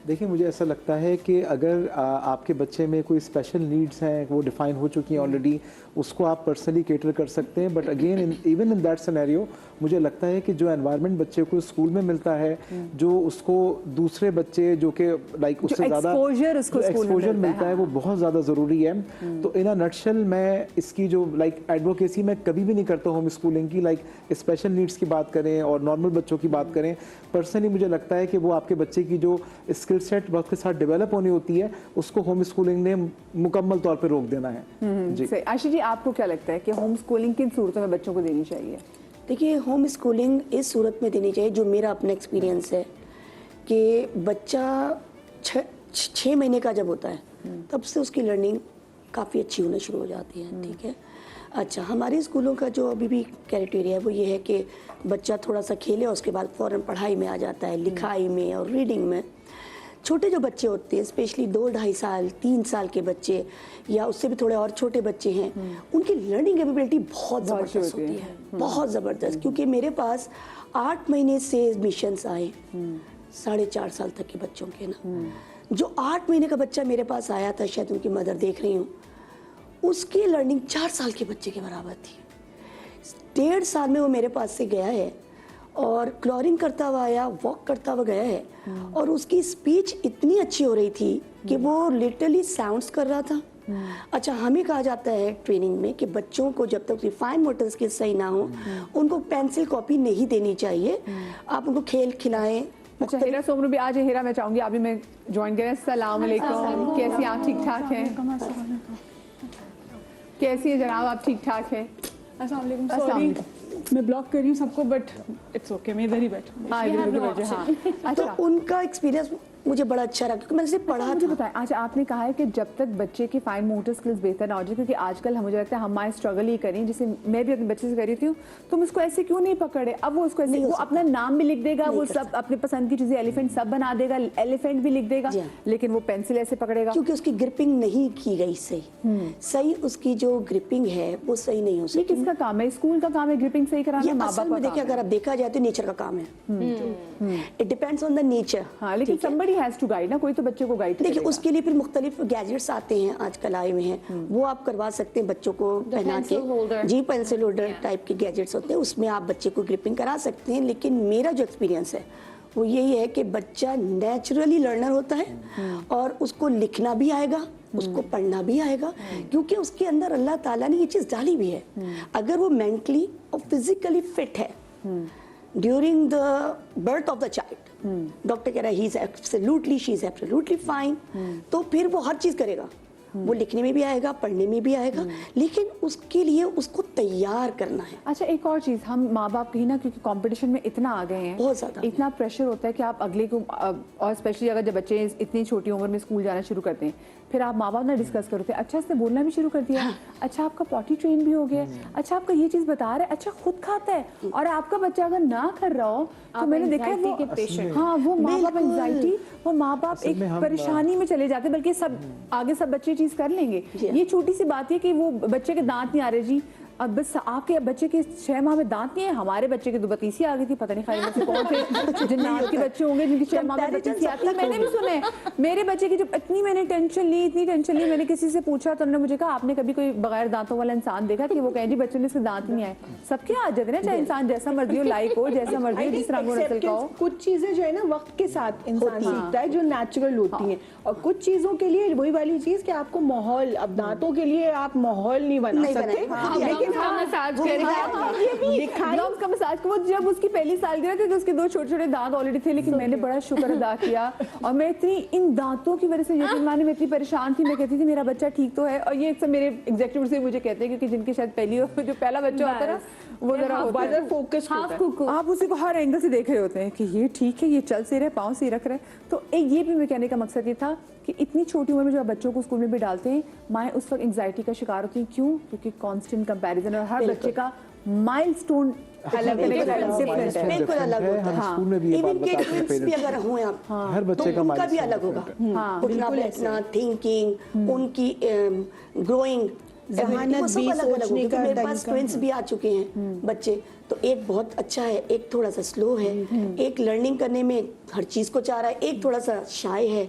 Speaker 4: देखिए, मुझे ऐसा लगता है कि अगर आपके बच्चे में कोई स्पेशल नीड्स हैं, वो डिफाइन हो चुकी हैं ऑलरेडी, उसको आप पर्सनली केटर कर सकते हैं। But again even in that scenario मुझे लगता है कि जो एनवायरनमेंट बच्चे को स्कूल में मिलता है, जो उसको दूसरे बच्चे जो कि लाइक उससे ज़्यादा
Speaker 1: exposure उसको स्कूल में
Speaker 4: एक्सपोजर
Speaker 1: मिलता है,
Speaker 4: मिलता है, वो बहुत ज़्यादा ज़रूरी है। तो इन अ नटशेल मैं इसकी जो लाइक एडवोकेसी मैं कभी भी नहीं करता होम स्कूलिंग की, लाइक स्पेशल नीड्स की बात करें और नॉर्मल बच्चों की बात करें। पर्सनली मुझे लगता है कि वो आपके बच्चे की जो स्किल सेट वक्त के साथ डेवलप होनी होती है, उसको होम स्कूलिंग ने मुकम्मल तौर पर रोक देना है। जी।
Speaker 1: सही। आशी जी, आपको क्या लगता है कि होम स्कूलिंग किन सूरतों में बच्चों को देनी चाहिए?
Speaker 5: देखिए, होम स्कूलिंग इस सूरत में देनी चाहिए, जो मेरा अपना एक्सपीरियंस है कि बच्चा 6 महीने का जब होता है तब से उसकी लर्निंग काफ़ी अच्छी होना शुरू हो जाती है। ठीक है। अच्छा, हमारे स्कूलों का जो अभी भी क्राइटेरिया है वो ये है कि बच्चा थोड़ा सा खेले और उसके बाद फ़ौरन पढ़ाई में आ जाता है, लिखाई में और रीडिंग में। छोटे जो बच्चे होते हैं, स्पेशली 2-2.5 साल 3 साल के बच्चे या उससे भी थोड़े और छोटे बच्चे हैं, उनकी लर्निंग एबिलिटी बहुत ज़बरदस्त होती है, बहुत ज़बरदस्त। क्योंकि मेरे पास 8 महीने से एडमिशन्स आए 4.5 साल तक के बच्चों के ना। जो 8 महीने का बच्चा मेरे पास आया था, शायद उनकी मदर देख रही हूँ, उसकी लर्निंग 4 साल के बच्चे के बराबर थी। 1.5 साल में वो मेरे पास से गया है और क्लोरिंग करता हुआ आया, वॉक करता हुआ गया है, और उसकी स्पीच इतनी अच्छी हो रही थी कि वो लिटरली साउंड्स कर रहा था। अच्छा, हमें कहा जाता है ट्रेनिंग में कि बच्चों को जब तक रिफाइन मोटर स्किल्स सही ना हो, उनको पेंसिल कॉपी नहीं देनी चाहिए। आप उनको खेल खिलाएं।
Speaker 1: अच्छा, हीरा सोमरू भी आज है। हीरा, मैं चाहूंगी आप भी मैं ज्वाइन करें। अस्सलाम वालेकुम, कैसी आप? ठीक ठाक हैं? कैसी है जनाब आप? ठीक ठाक है?
Speaker 6: अस्सलाम वालेकुम।
Speaker 1: अस्सलाम
Speaker 6: सॉरी
Speaker 1: वालेकुम।
Speaker 6: मैं ब्लॉक कर रही हूँ सबको, बट इट्स ओके, मैं इधर ही बैठ।
Speaker 1: हाँ, इधर उधर बैठे, हाँ।
Speaker 5: तो
Speaker 1: अच्छा,
Speaker 5: उनका एक्सपीरियंस मुझे बड़ा अच्छा रहा, क्योंकि मैंने सिर्फ पढ़ा
Speaker 1: मुझे
Speaker 5: था।
Speaker 1: बताएं, आज आपने कहा है कि जब तक बच्चे की फाइन मोटर स्किल्स बेहतर ना हो जाए, क्योंकि आजकल मुझे लगता है हमारे स्ट्रगल ये करें, जैसे मैं भी अपने बच्चे से कर रही थी, तुम इसको ऐसे क्यों नहीं पकड़े? अब वो उसको ऐसे, वो अपना नाम भी लिख देगा, वो सब अपने पसंद की चीजें, एलिफेंट सब बना देगा, एलिफेंट भी लिख देगा,
Speaker 5: जी हाँ।
Speaker 1: लेकिन वो पेंसिल ऐसे पकड़ेगा।
Speaker 5: क्योंकि उसकी ग्रिपिंग नहीं की गई सही उसकी जो ग्रिपिंग है वो सही नहीं हो
Speaker 1: ये
Speaker 5: सकती।
Speaker 1: किसका काम है? स्कूल का काम है ग्रिपिंग सही कराना,
Speaker 5: ये
Speaker 1: माँ
Speaker 5: असल
Speaker 1: बाप
Speaker 5: में
Speaker 1: का
Speaker 5: देखिए,
Speaker 1: काम
Speaker 5: अगर
Speaker 1: है।
Speaker 5: आप देखा जाए तो नेचर का काम है। It depends on the nature.
Speaker 1: हाँ, लेकिन somebody हैज टू गाइड ना, कोई तो बच्चे को गाइड
Speaker 5: देखिए उसके लिए फिर मुख्तलिफ गैजेट्स आते हैं आजकल आए हुए हैं, वो आप करवा सकते हैं बच्चों को पहना
Speaker 3: pencil holder.
Speaker 5: के। जी पेंसिल होल्डर टाइप के गैजेट्स होते हैं, उसमें आप बच्चे को ग्रिपिंग करा सकते हैं। लेकिन मेरा जो एक्सपीरियंस है वो यही है कि बच्चा नेचुरली लर्नर होता है और उसको लिखना भी आएगा, उसको पढ़ना भी आएगा, क्योंकि उसके अंदर अल्लाह ताला ने ये चीज़ डाली भी है। अगर वो मेंटली और फिजिकली फिट है during the birth of the child, doctor कह रहा है he is absolutely, she is absolutely fine, तो फिर वो हर चीज़ करेगा, वो लिखने में भी आएगा, पढ़ने में भी आएगा, लेकिन उसके लिए उसको तैयार करना है।
Speaker 1: अच्छा एक और चीज़, हम माँ बाप कहीं ना, क्योंकि कंपटीशन में इतना आ गए हैं,
Speaker 5: बहुत ज़्यादा।
Speaker 1: इतना प्रेशर होता है कि आप अगले को, और स्पेशली अगर जब बच्चे इतनी छोटी उम्र में स्कूल जाना शुरू करते हैं, फिर आप माँ बाप ना डिस्कस करते हैं, अच्छा इसने बोलना भी शुरू कर दिया, अच्छा आपका पॉटी ट्रेन भी हो गया, अच्छा आपका ये चीज़ बता रहा है, अच्छा खुद खाता है, और आपका बच्चा अगर ना कर रहा हो तो मैंने देखा है वो, हाँ वो माँ बाप एंजाइटी, वो माँ बाप एक परेशानी में चले जाते हैं, बल्कि सब आगे सब बच्चे चीज़ कर लेंगे। ये छोटी सी बात है कि वो बच्चे के दांत नहीं आ रहे जी, अब बस आपके बच्चे के 6 माह में दांत नहीं है, हमारे बच्चे के 2 बतीसी आ गई थी, पता नहीं खाई में से कौन थे जिन्नात के बच्चे होंगे जिनकी 6 माह में बतीसी आती है, मैंने भी सुने। मेरे बच्चे की जब इतनी मैंने टेंशन ली, इतनी टेंशन ली, मैंने किसी से पूछा तो उन्होंने मुझे कहा आपने कभी कोई बगैर दांतों वाला इंसान देखा कि वो कहें जी बच्चों ने इसके दांत नहीं आए। सबके आ जाते ना, चाहे इंसान जैसा मर्जी हो, लाइक हो, जैसा मर्जी हो, जिस रंग नस्ल का हो।
Speaker 2: कुछ चीजें जो है ना वक्त के साथ इंसान सीखता है, जो नेचुरल होती हैं, और कुछ चीजों के लिए वही वाली चीज कि आपको माहौल, अब दांतों के लिए आप माहौल नहीं बना सकते, लेकिन
Speaker 1: का मसाज को, जब उसकी पहली सालगिरह थी तो उसके 2 छोटे-छोटे दांत ऑलरेडी थे, लेकिन मैंने बड़ा शुक्र अदा किया, और मैं इतनी इन दांतों की वजह से यकीन माने मैं इतनी परेशान थी, मैं कहती थी मेरा बच्चा ठीक तो है, और ये अक्सर मेरे एग्जीक्यूटिव से मुझे कहते हैं, क्योंकि जिनके शायद जो पहला बच्चा होता है ना, वो जरा
Speaker 2: फोकस
Speaker 1: आप उसी को हर एंगल से देख रहे होते हैं कि ये ठीक है, ये चल से रहे, पाँव से रख रहे, तो ये भी मैं कहने का मकसद ये था कि इतनी छोटी उम्र में जो आप बच्चों को स्कूल में भी डालते हैं, माएँ उस वक्त एंग्जाइटी का शिकार होती हैं। क्यों? क्योंकि कांस्टेंट कंपैरिजन, और हर बच्चे का माइलस्टोन अलग
Speaker 5: बिल्कुल अलग होता है।
Speaker 4: स्कूल में भी ये बात
Speaker 5: इवन के
Speaker 4: बताते हैं
Speaker 5: ट्विंस भी
Speaker 4: पेरेंट्स,
Speaker 5: अगर हुए आप,
Speaker 4: हर बच्चे का
Speaker 5: उनका भी
Speaker 4: milestone
Speaker 5: अलग होगा,
Speaker 1: हाँ,
Speaker 5: उठना बैठना, थिंकिंग, उनकी ग्रोइंग,
Speaker 2: जहानत
Speaker 5: वो सब
Speaker 2: भी,
Speaker 5: अलग अलग
Speaker 2: सोचने
Speaker 5: होगी।
Speaker 2: का
Speaker 5: मेरे पास
Speaker 2: तरीका।
Speaker 5: ट्विंस भी आ चुके हैं बच्चे, तो एक बहुत अच्छा है, एक थोड़ा सा स्लो है, एक लर्निंग करने में हर चीज़ को चाह रहा है, एक थोड़ा सा शाय है।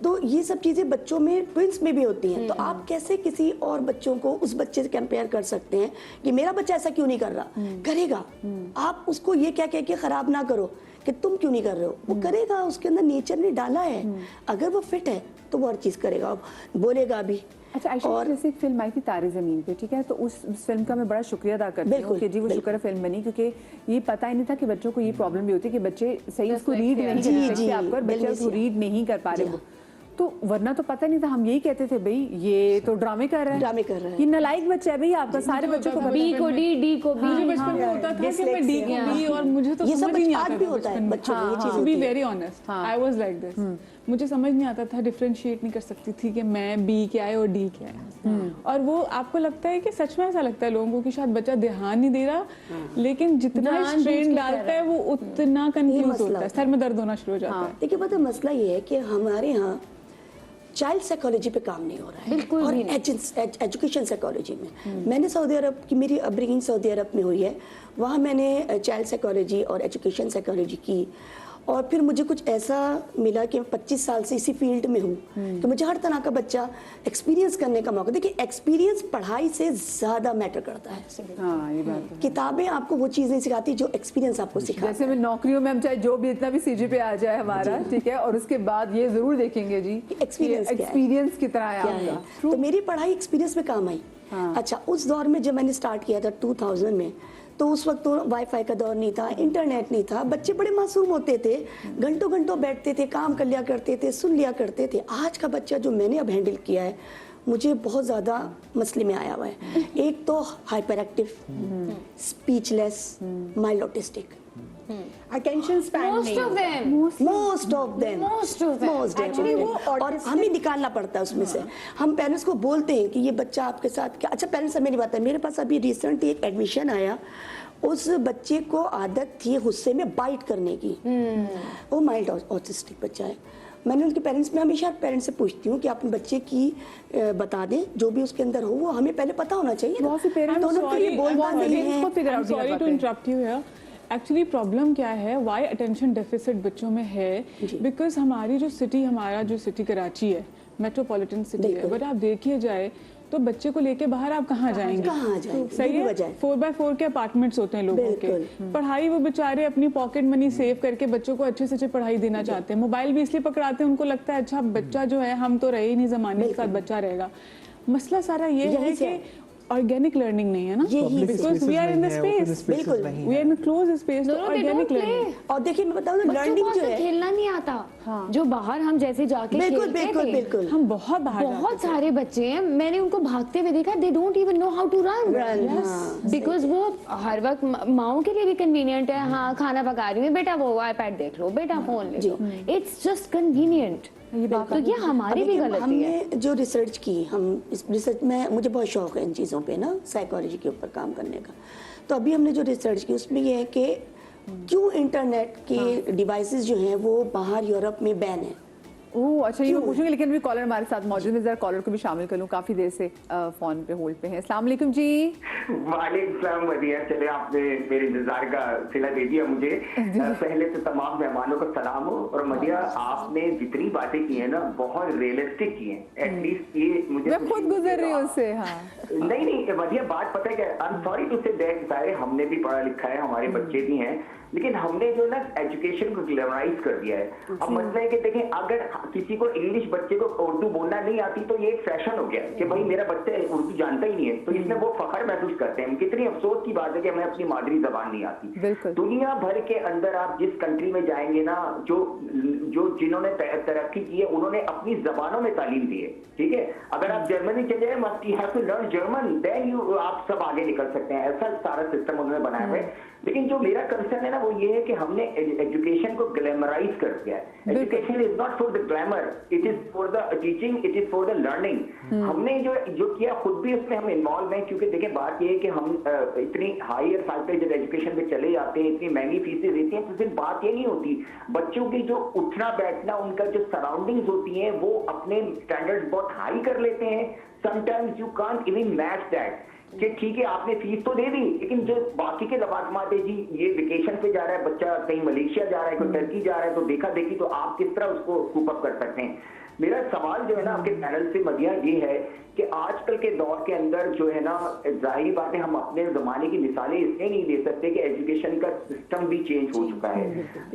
Speaker 5: तो ये सब चीज़ें बच्चों में, ट्विंस में भी होती हैं। तो आप कैसे किसी और बच्चों को उस बच्चे से कंपेयर कर सकते हैं कि मेरा बच्चा ऐसा क्यों नहीं कर रहा? करेगा। आप उसको ये क्या कह के ख़राब ना करो कि तुम क्यों नहीं कर रहे हो, वो करेगा, उसके अंदर नेचर ने डाला है। अगर वो फिट है तो वो हर चीज़ करेगा, बोलेगा भी।
Speaker 1: अच्छा आयशा, जैसे एक फिल्म आई थी तारे ज़मीन पे, ठीक है, तो उस फिल्म का मैं बड़ा शुक्रिया अदा करती हूँ कि जी वो शुक्र है फिल्म बनी, क्योंकि ये पता ही नहीं था कि बच्चों को ये प्रॉब्लम भी होती है कि बच्चे सही उसको रीड नहीं कर सकते, आपको और बच्चे उसको रीड नहीं कर पा रहे, तो वरना तो पता नहीं था, हम यही कहते थे भाई ये तो ड्रामे कर रहा है,
Speaker 5: ड्रामे कर रहा है,
Speaker 1: ये नालायक बच्चा है भाई आपका, सारे बच्चों को
Speaker 3: बी को डी, डी को बी।
Speaker 6: मुझे बचपन में होता था कि मैं डी को बी, और मुझे तो
Speaker 5: ये सब
Speaker 6: समझ ही नहीं
Speaker 5: आज
Speaker 6: आता
Speaker 5: भी
Speaker 6: था
Speaker 5: होता है
Speaker 6: बचपन में।
Speaker 5: बच्चों को, ये चीज़
Speaker 6: टू
Speaker 5: होती
Speaker 6: बी
Speaker 5: है।
Speaker 6: Very honest, I was like this, मुझे समझ नहीं आता था, डिफरेंशिएट नहीं कर सकती थी कि मैं बी क्या है और डी क्या है। और वो आपको लगता है कि सच में ऐसा लगता है लोगों को कि शायद बच्चा ध्यान नहीं दे रहा, लेकिन जितना स्ट्रेन डालता है वो उतना कंफ्यूज होता है, सर में दर्द होना शुरू हो जाता है।
Speaker 5: देखिए पता मसला ये है कि हमारे यहाँ चाइल्ड साइकोलॉजी पे काम नहीं हो रहा है,
Speaker 3: बिल्कुल
Speaker 5: और
Speaker 3: भी नहीं।
Speaker 5: एजुकेशन साइकोलॉजी में मैंने सऊदी अरब की, मेरी अपब्रिंगिंग सऊदी अरब में हुई है, वहाँ मैंने चाइल्ड साइकोलॉजी और एजुकेशन साइकोलॉजी की, और फिर मुझे कुछ ऐसा मिला कि 25 साल से इसी फील्ड में हूँ, तो मुझे हर तरह का बच्चा एक्सपीरियंस करने का मौका। देखिए एक्सपीरियंस पढ़ाई से ज़्यादा मैटर करता है।
Speaker 1: हाँ ये बात है।
Speaker 5: किताबें आपको वो चीज़ नहीं सिखाती जो एक्सपीरियंस आपको सिखाती है।
Speaker 1: जैसे में नौकरियों में हम चाहे जो भी इतना भी सीजी पे आ जाए हमारा, ठीक है, और उसके बाद ये जरूर देखेंगे जी एक्सपीरियंस कितना है आपका।
Speaker 5: तो मेरी पढ़ाई एक्सपीरियंस में काम आई। अच्छा, उस दौर में जब मैंने स्टार्ट किया था 2000 में, तो उस वक्त तो वाईफाई का दौर नहीं था, इंटरनेट नहीं था, बच्चे बड़े मासूम होते थे, घंटों घंटों बैठते थे, काम कर लिया करते थे, सुन लिया करते थे। आज का बच्चा जो मैंने अब हैंडल किया है, मुझे बहुत ज़्यादा मसले में आया हुआ है। एक तो hyper active, speechless, mild autistic,
Speaker 2: attention span
Speaker 3: Most
Speaker 2: नहीं
Speaker 3: of
Speaker 2: होता।
Speaker 3: them.
Speaker 5: Most of them,
Speaker 2: Actually वो
Speaker 5: और हमें निकालना पड़ता है उसमें से। हम पेरेंट्स को बोलते हैं कि ये बच्चा आपके साथ क्या, अच्छा पेरेंट्स से मेरी बात है, मेरे पास अभी रिसेंटली एक एडमिशन आया, उस बच्चे को आदत थी गुस्से में बाइट करने की, वो माइल्ड ऑटिस्टिक बच्चा है। मैंने उनके पेरेंट्स में हमेशा पेरेंट्स से पूछती हूँ कि अपने बच्चे की बता दें, जो भी उसके अंदर हो वो हमें पहले पता होना चाहिए।
Speaker 1: बहुत से पेरेंट्स
Speaker 5: दोनों को ये बोलना नहीं है।
Speaker 6: I'm sorry to interrupt you here. Actually problem क्या है, वाई अटेंशन डेफिसिट बच्चों में है, बिकॉज हमारी जो सिटी, हमारा जो सिटी कराची है, मेट्रोपॉलिटन सिटी है, बट आप देखिए जाए तो बच्चे को लेके बाहर आप कहाँ जाएंगे? सही है, 4x4 के अपार्टमेंट्स होते हैं लोगों के। पढ़ाई वो बेचारे अपनी पॉकेट मनी सेव करके बच्चों को अच्छे से अच्छी पढ़ाई देना चाहते हैं, मोबाइल भी इसलिए पकड़ाते हैं, उनको लगता है अच्छा बच्चा जो है, हम तो रहे ही नहीं, जमाने के साथ बच्चा रहेगा। मसला सारा ये है कि ऑर्गेनिक लर्निंग नहीं है ना, because we are in the space,
Speaker 5: बिल्कुल
Speaker 6: we are in close space, तो ऑर्गेनिक लर्निंग।
Speaker 5: और देखिए मैं बताऊँ ना, लर्निंग जो है,
Speaker 3: खेलना नहीं आता, जो बाहर हम जैसे जाके खेलते थे,
Speaker 6: हम बहुत बाहर
Speaker 3: बहुत सारे बच्चे हैं, मैंने उनको भागते हुए देखा, they don't even know how to run, because वो हर वक्त माओ के लिए भी कन्वीनियंट है, हाँ खाना पका रही हूँ बेटा, वो आईपैड देख लो, बेटा फोन ले लो, इट्स जस्ट कन्वीनियंट। तो ये हमारी भी गलती है।
Speaker 5: हमने जो रिसर्च की, हम इस रिसर्च में, मुझे बहुत शौक है इन चीज़ों पे ना, साइकोलॉजी के ऊपर काम करने का, तो अभी हमने जो रिसर्च की उसमें ये है कि क्यों इंटरनेट के डिवाइसेस जो हैं वो बाहर यूरोप में बैन है।
Speaker 1: ओह अच्छा, ये मैं पूछूंगी, लेकिन अभी कॉलर हमारे साथ मौजूद है, जरा कॉलर को भी शामिल कर लूं, काफी देर से फोन पे होल्ड पे हैं। अस्सलाम वालेकुम जी।
Speaker 7: वालेकुम सलाम। वधिया, चले आपने मेरे इंतजार का सिला दे दिया मुझे। पहले तो तमाम मेहमानों को सलाम हो, और मदिया आपने जितनी बातें की है ना बहुत रियलिस्टिक की हैं, एटलीस्ट ये मुझे
Speaker 1: मैं खुद गुजर रही हूँ उससे। हाँ
Speaker 7: नहीं मदिया, बात पता है क्या, I am sorry to say that, सारे हमने भी पढ़ा लिखा है, हमारे बच्चे भी हैं, लेकिन हमने जो ना एजुकेशन को ग्लैमराइज कर दिया है। अब मसला है कि देखें, अगर किसी को इंग्लिश बच्चे को उर्दू बोलना नहीं आती तो ये एक फैशन हो गया कि भाई मेरा बच्चा उर्दू जानता ही नहीं है, तो इसमें वो फखर महसूस करते हैं। कितनी अफसोस की बात है कि हमें अपनी मादरी जबान नहीं आती। दुनिया भर के अंदर आप जिस कंट्री में जाएंगे ना, जो जिन्होंने तरक्की की है उन्होंने अपनी जबानों में तालीम दी है, ठीक है। अगर आप जर्मनी चले जाए, must you have to learn German, then you, आप सब आगे निकल सकते हैं, ऐसा सारा सिस्टम उन्होंने बनाया हुआ है। लेकिन जो मेरा कंसर्न है ना वो ये है कि हमने एजुकेशन को ग्लैमराइज कर दिया है। Education is not for the glamour, it is for the teaching, it is for the learning. हमने जो किया खुद भी उसमें हम इन्वॉल्व हैं, क्योंकि देखिए बात ये है कि हम इतनी हायर फाइव जब एजुकेशन में चले जाते हैं, इतनी महंगी फीसें देती हैं, तो फिर बात ये नहीं होती, बच्चों की जो उठना बैठना, उनका जो सराउंडिंग्स होती हैं वो अपने स्टैंडर्ड्स बहुत हाई कर लेते हैं। Sometimes you can't even match that, कि ठीक है आपने फीस तो दे दी, लेकिन जो बाकी के लवाजमात है, जी ये वेकेशन पे जा रहा है बच्चा, कहीं मलेशिया जा रहा है, कोई टर्की जा रहा है, तो देखा देखी तो आप किस तरह उसको कूप अप कर सकते हैं। मेरा सवाल जो है ना आपके पैनल से मदिया ये है कि आजकल के दौर के अंदर जो है ना, जाहिर बात है हम अपने जमाने की मिसालें इसलिए नहीं दे सकते कि एजुकेशन का सिस्टम भी चेंज हो चुका है।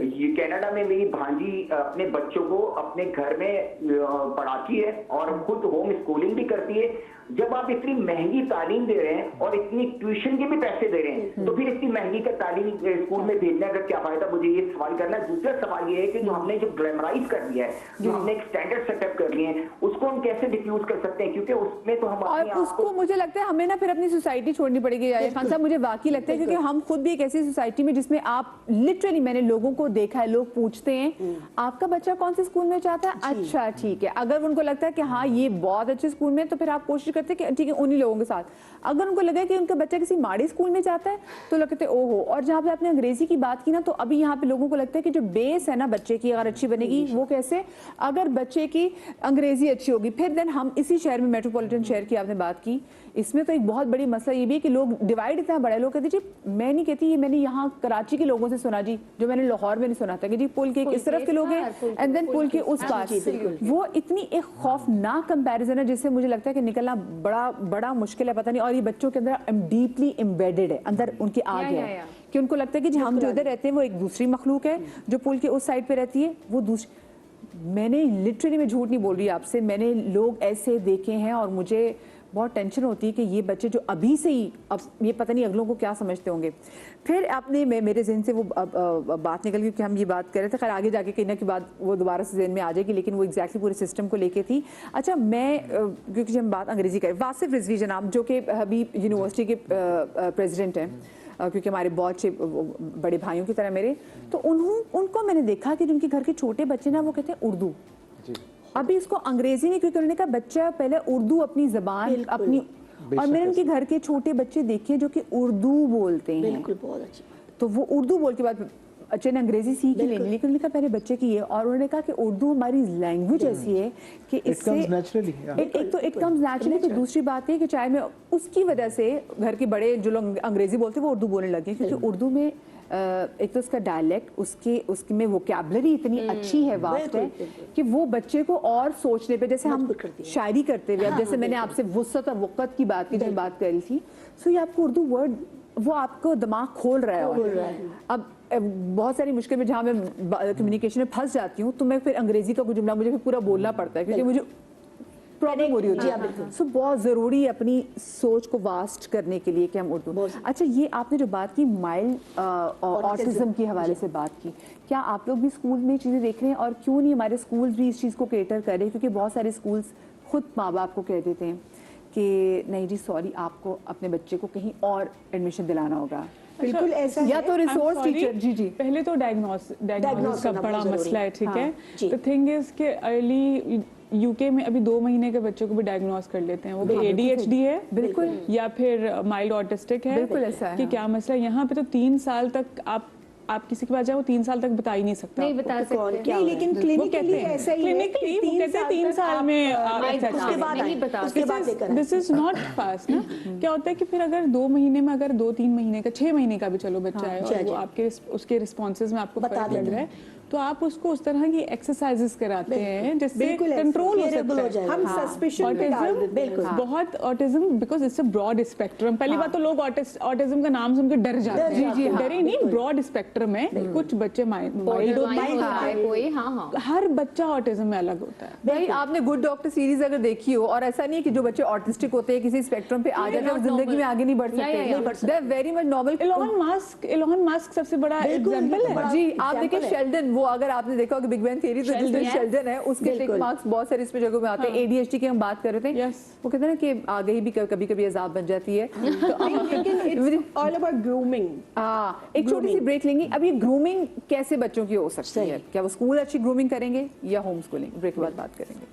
Speaker 7: ये कनाडा में मेरी भांजी अपने बच्चों को अपने घर में पढ़ाती है और खुद होम स्कूलिंग भी करती है। जब आप इतनी महंगी तालीम दे रहे हैं और इतनी ट्यूशन के भी पैसे दे रहे हैं, तो फिर इतनी महंगी का तालीम स्कूल में भेजने का क्या फायदा, मुझे ये सवाल करना है। दूसरा सवाल ये है कि जो हमने जो ग्लैमराइज कर दिया है, जो हमने एक स्टैंडर्ड सेटअप कर लिए हैं, उसको हम कैसे डिफ्यूज कर सकते हैं, क्योंकि उसमें तो हम
Speaker 1: और उसको मुझे लगता है हमें ना फिर अपनी सोसाइटी छोड़नी पड़ेगी। खान साहब मुझे वाकई लगता है, क्योंकि हम खुद भी एक ऐसी सोसाइटी में जिसमें आप लिटरली, मैंने लोगों को देखा है, लोग पूछते हैं आपका बच्चा कौन से स्कूल में चाहता है, अच्छा ठीक है, अगर उनको लगता है कि हाँ ये बहुत अच्छे स्कूल में, तो फिर आप कोशिश करते हैं कि ठीक है उन्हीं लोगों के साथ। अगर उनको लगे कि उनका बच्चा किसी माड़ी स्कूल में जाता है तो लगते ओहो। और जहाँ पे आपने अंग्रेजी की बात की ना, तो अभी यहाँ पे लोगों को लगता है कि जो बेस है ना बच्चे की अगर अच्छी बनेगी, वो कैसे, अगर बच्चे की अंग्रेजी अच्छी होगी, फिर देन हम इसी शहर में, मेट्रोपॉलिटन शहर की आपने बात की, इसमें तो एक बहुत बड़ी मसला ये भी है कि लोग डिवाइड इतना बड़ा है। लोग कहते जी, मैं नहीं कहती, ये मैंने यहाँ कराची के लोगों से सुना जी, जो मैंने लाहौर में नहीं सुना था, कि जी पुल के इस तरफ के लोग हैं एंड देन पुल के उस पास। वो इतनी एक खौफनाक कंपैरिजन है जिससे मुझे लगता है कि निकलना बड़ा बड़ा मुश्किल है, पता नहीं। और ये बच्चों के अंदर डीपली एम्बेडेड है, अंदर उनके आ गया है कि उनको लगता है कि जी हम जो इधर रहते हैं वो एक दूसरी मखलूक है, जो पुल के उस साइड पे रहती है वो दूसरी। मैंने लिटरली, मैं झूठ नहीं बोल रही आपसे, मैंने लोग ऐसे देखे हैं और मुझे बहुत टेंशन होती है कि ये बच्चे जो अभी से ही, अब ये पता नहीं अगलों को क्या समझते होंगे। फिर आपने मेरे ज़हन से वो बात निकल गई कि हम ये बात कर रहे थे, खैर आगे जाके कहीं ना की बात वो दोबारा से ज़हन में आ जाएगी, लेकिन वो एग्जैक्टली पूरे सिस्टम को लेके थी। अच्छा, मैं क्योंकि जब हम बात अंग्रेजी करें, वासिफ रिजवी जनाब जो कि हबीब यूनिवर्सिटी के प्रेसिडेंट हैं, क्योंकि हमारे बहुत से बड़े भाइयों की तरह मेरे, तो उनको मैंने देखा कि जिनके घर के छोटे बच्चे ना, वो कहते हैं उर्दू, अभी इसको अंग्रेजी नहीं, क्योंकि उन्होंने कहा बच्चा पहले उर्दू अपनी जबान अपनी, और मैंने उनके घर के छोटे बच्चे देखे जो कि उर्दू बोलते हैं,
Speaker 5: बिल्कुल, बहुत अच्छी,
Speaker 1: तो वो उर्दू बोल के बाद बच्चे ने अंग्रेजी सीख ही लेनी, लेकिन उन्होंने कहा पहले बच्चे की है, और उन्होंने कहा कि उर्दू हमारी लैंग्वेज ऐसी है कि इससे
Speaker 4: comes naturally, yeah.
Speaker 1: एक तो इट कम्स नेचुरली, तो दूसरी बात है कि चाहे मैं उसकी वजह से घर के बड़े जो लोग अंग्रेजी बोलते हैं वो उर्दू बोलने लगे, क्योंकि उर्दू में एक तो उसका डायलेक्ट, उसके में वोकैबुलरी इतनी अच्छी है, वास्ट है, कि वो बच्चे को और सोचने पे, जैसे हम शायरी करते हुए, अब जैसे मैंने आपसे वुसअत और वक़्त की बात की जब बात करी थी, सो ये आपको उर्दू वर्ड वो आपको दिमाग खोल रहा है। अब बहुत सारी मुश्किल में जहाँ मैं कम्युनिकेशन में फंस जाती हूँ, तो मैं फिर अंग्रेजी का कुछ जुमला मुझे फिर पूरा बोलना पड़ता है, क्योंकि मुझे प्रॉब्लम हो रही होती है। सो बहुत ज़रूरी है अपनी सोच को वास्ट करने के लिए कि हम उर्दू। अच्छा, ये आपने जो बात की माइल्ड ऑटिज्म के हवाले से बात की, क्या आप लोग भी स्कूल में चीज़ें देख रहे हैं, और क्यों नहीं हमारे स्कूल भी इस चीज़ को केटर कर रहे हैं? क्योंकि बहुत सारे स्कूल्स खुद माँ बाप को कह देते हैं कि नहीं जी सॉरी, आपको अपने बच्चे को कहीं और एडमिशन दिलाना होगा।
Speaker 2: बिल्कुल ऐसा
Speaker 1: या
Speaker 2: है।
Speaker 1: तो रिसोर्स
Speaker 6: I'm sorry,
Speaker 1: टीचर, जी जी,
Speaker 6: पहले तो डायग्नोसिस का
Speaker 5: करना
Speaker 6: बड़ा
Speaker 5: बहुत
Speaker 6: मसला है, ठीक है।
Speaker 5: जी।
Speaker 6: द थिंग इज कि अर्ली यूके में अभी 2 महीने के बच्चों को भी डायग्नोस कर लेते हैं, वो भी ADHD है
Speaker 1: बिल्कुल,
Speaker 6: या फिर माइल्ड ऑटिस्टिक है,
Speaker 1: बिल्कुल ऐसा है,
Speaker 6: कि
Speaker 1: हाँ।
Speaker 6: क्या मसला है। यहाँ पे तो 3 साल तक आप किसी के पास जाओ, 3 साल तक बता ही नहीं सकता
Speaker 3: नहीं
Speaker 6: आपको।
Speaker 3: बता सकते।
Speaker 2: नहीं, लेकिन
Speaker 6: वो
Speaker 2: क्लिनिकली
Speaker 6: कहते हैं
Speaker 2: ऐसा ही है
Speaker 6: क्लिनिकली वो कहते हैं 3 साल में
Speaker 5: उसके बाद
Speaker 3: नहीं बता
Speaker 5: उसके बाद लेकर आए।
Speaker 6: दिस इज नॉट फास्ट ना। क्या होता है कि फिर अगर 2 महीने में, अगर 2-3 महीने का, 6 महीने का भी चलो बच्चा है, और वो आपके उसके रिस्पॉन्सेज में आपको
Speaker 5: बता
Speaker 6: फर्क लग
Speaker 5: देते
Speaker 6: रहा है, तो आप उसको उस तरह की एक्सरसाइजेस कराते हैं जिससे
Speaker 2: बिल्कुल ऐसा,
Speaker 6: कंट्रोल हो
Speaker 5: clearable
Speaker 6: सकता
Speaker 5: हो
Speaker 6: है।
Speaker 5: जाएगा।
Speaker 2: हम सस्पिशन पे डाल देते हैं।
Speaker 5: बिल्कुल।
Speaker 6: बहुत autism, because it's a broad spectrum. पहली बात तो लोग ऑटिज्म का नाम सुन के डर जाते हैं, डरे नहीं, ब्रॉड स्पेक्ट्रम है। कुछ बच्चे माइल्ड
Speaker 3: होता है कोई, हाँ,
Speaker 6: हर बच्चा ऑटिज्म में अलग होता है।
Speaker 1: भाई आपने गुड डॉक्टर सीरीज अगर देखी हो, और ऐसा नहीं है कि जो बच्चे ऑटिस्टिक होते हैं किसी स्पेक्ट्रम पे आ जाते हैं, वो जिंदगी में आगे नहीं बढ़ सकते, they are very much normal.
Speaker 6: Elon Musk सबसे बड़ा एग्जांपल है।
Speaker 1: जी, आप देखिए शेल्डन, वो अगर आपने देखा होगा बिग बैंग थियरी, तो जिसमें शेल्डन है उसके टिक मार्क्स बहुत सारे इसमें जगहों में आते हैं। ADHD की हम बात कर रहे थे, वो कहते हैं ना कि आ गई भी कभी कभी अजाब बन जाती है।
Speaker 2: It's all about grooming.
Speaker 1: एक छोटी सी ब्रेक लेंगे। अब ये ग्रूमिंग कैसे बच्चों की हो सकती है? क्या वो स्कूल अच्छी ग्रूमिंग करेंगे या होम स्कूलिंग? ब्रेक के बाद बात करेंगे।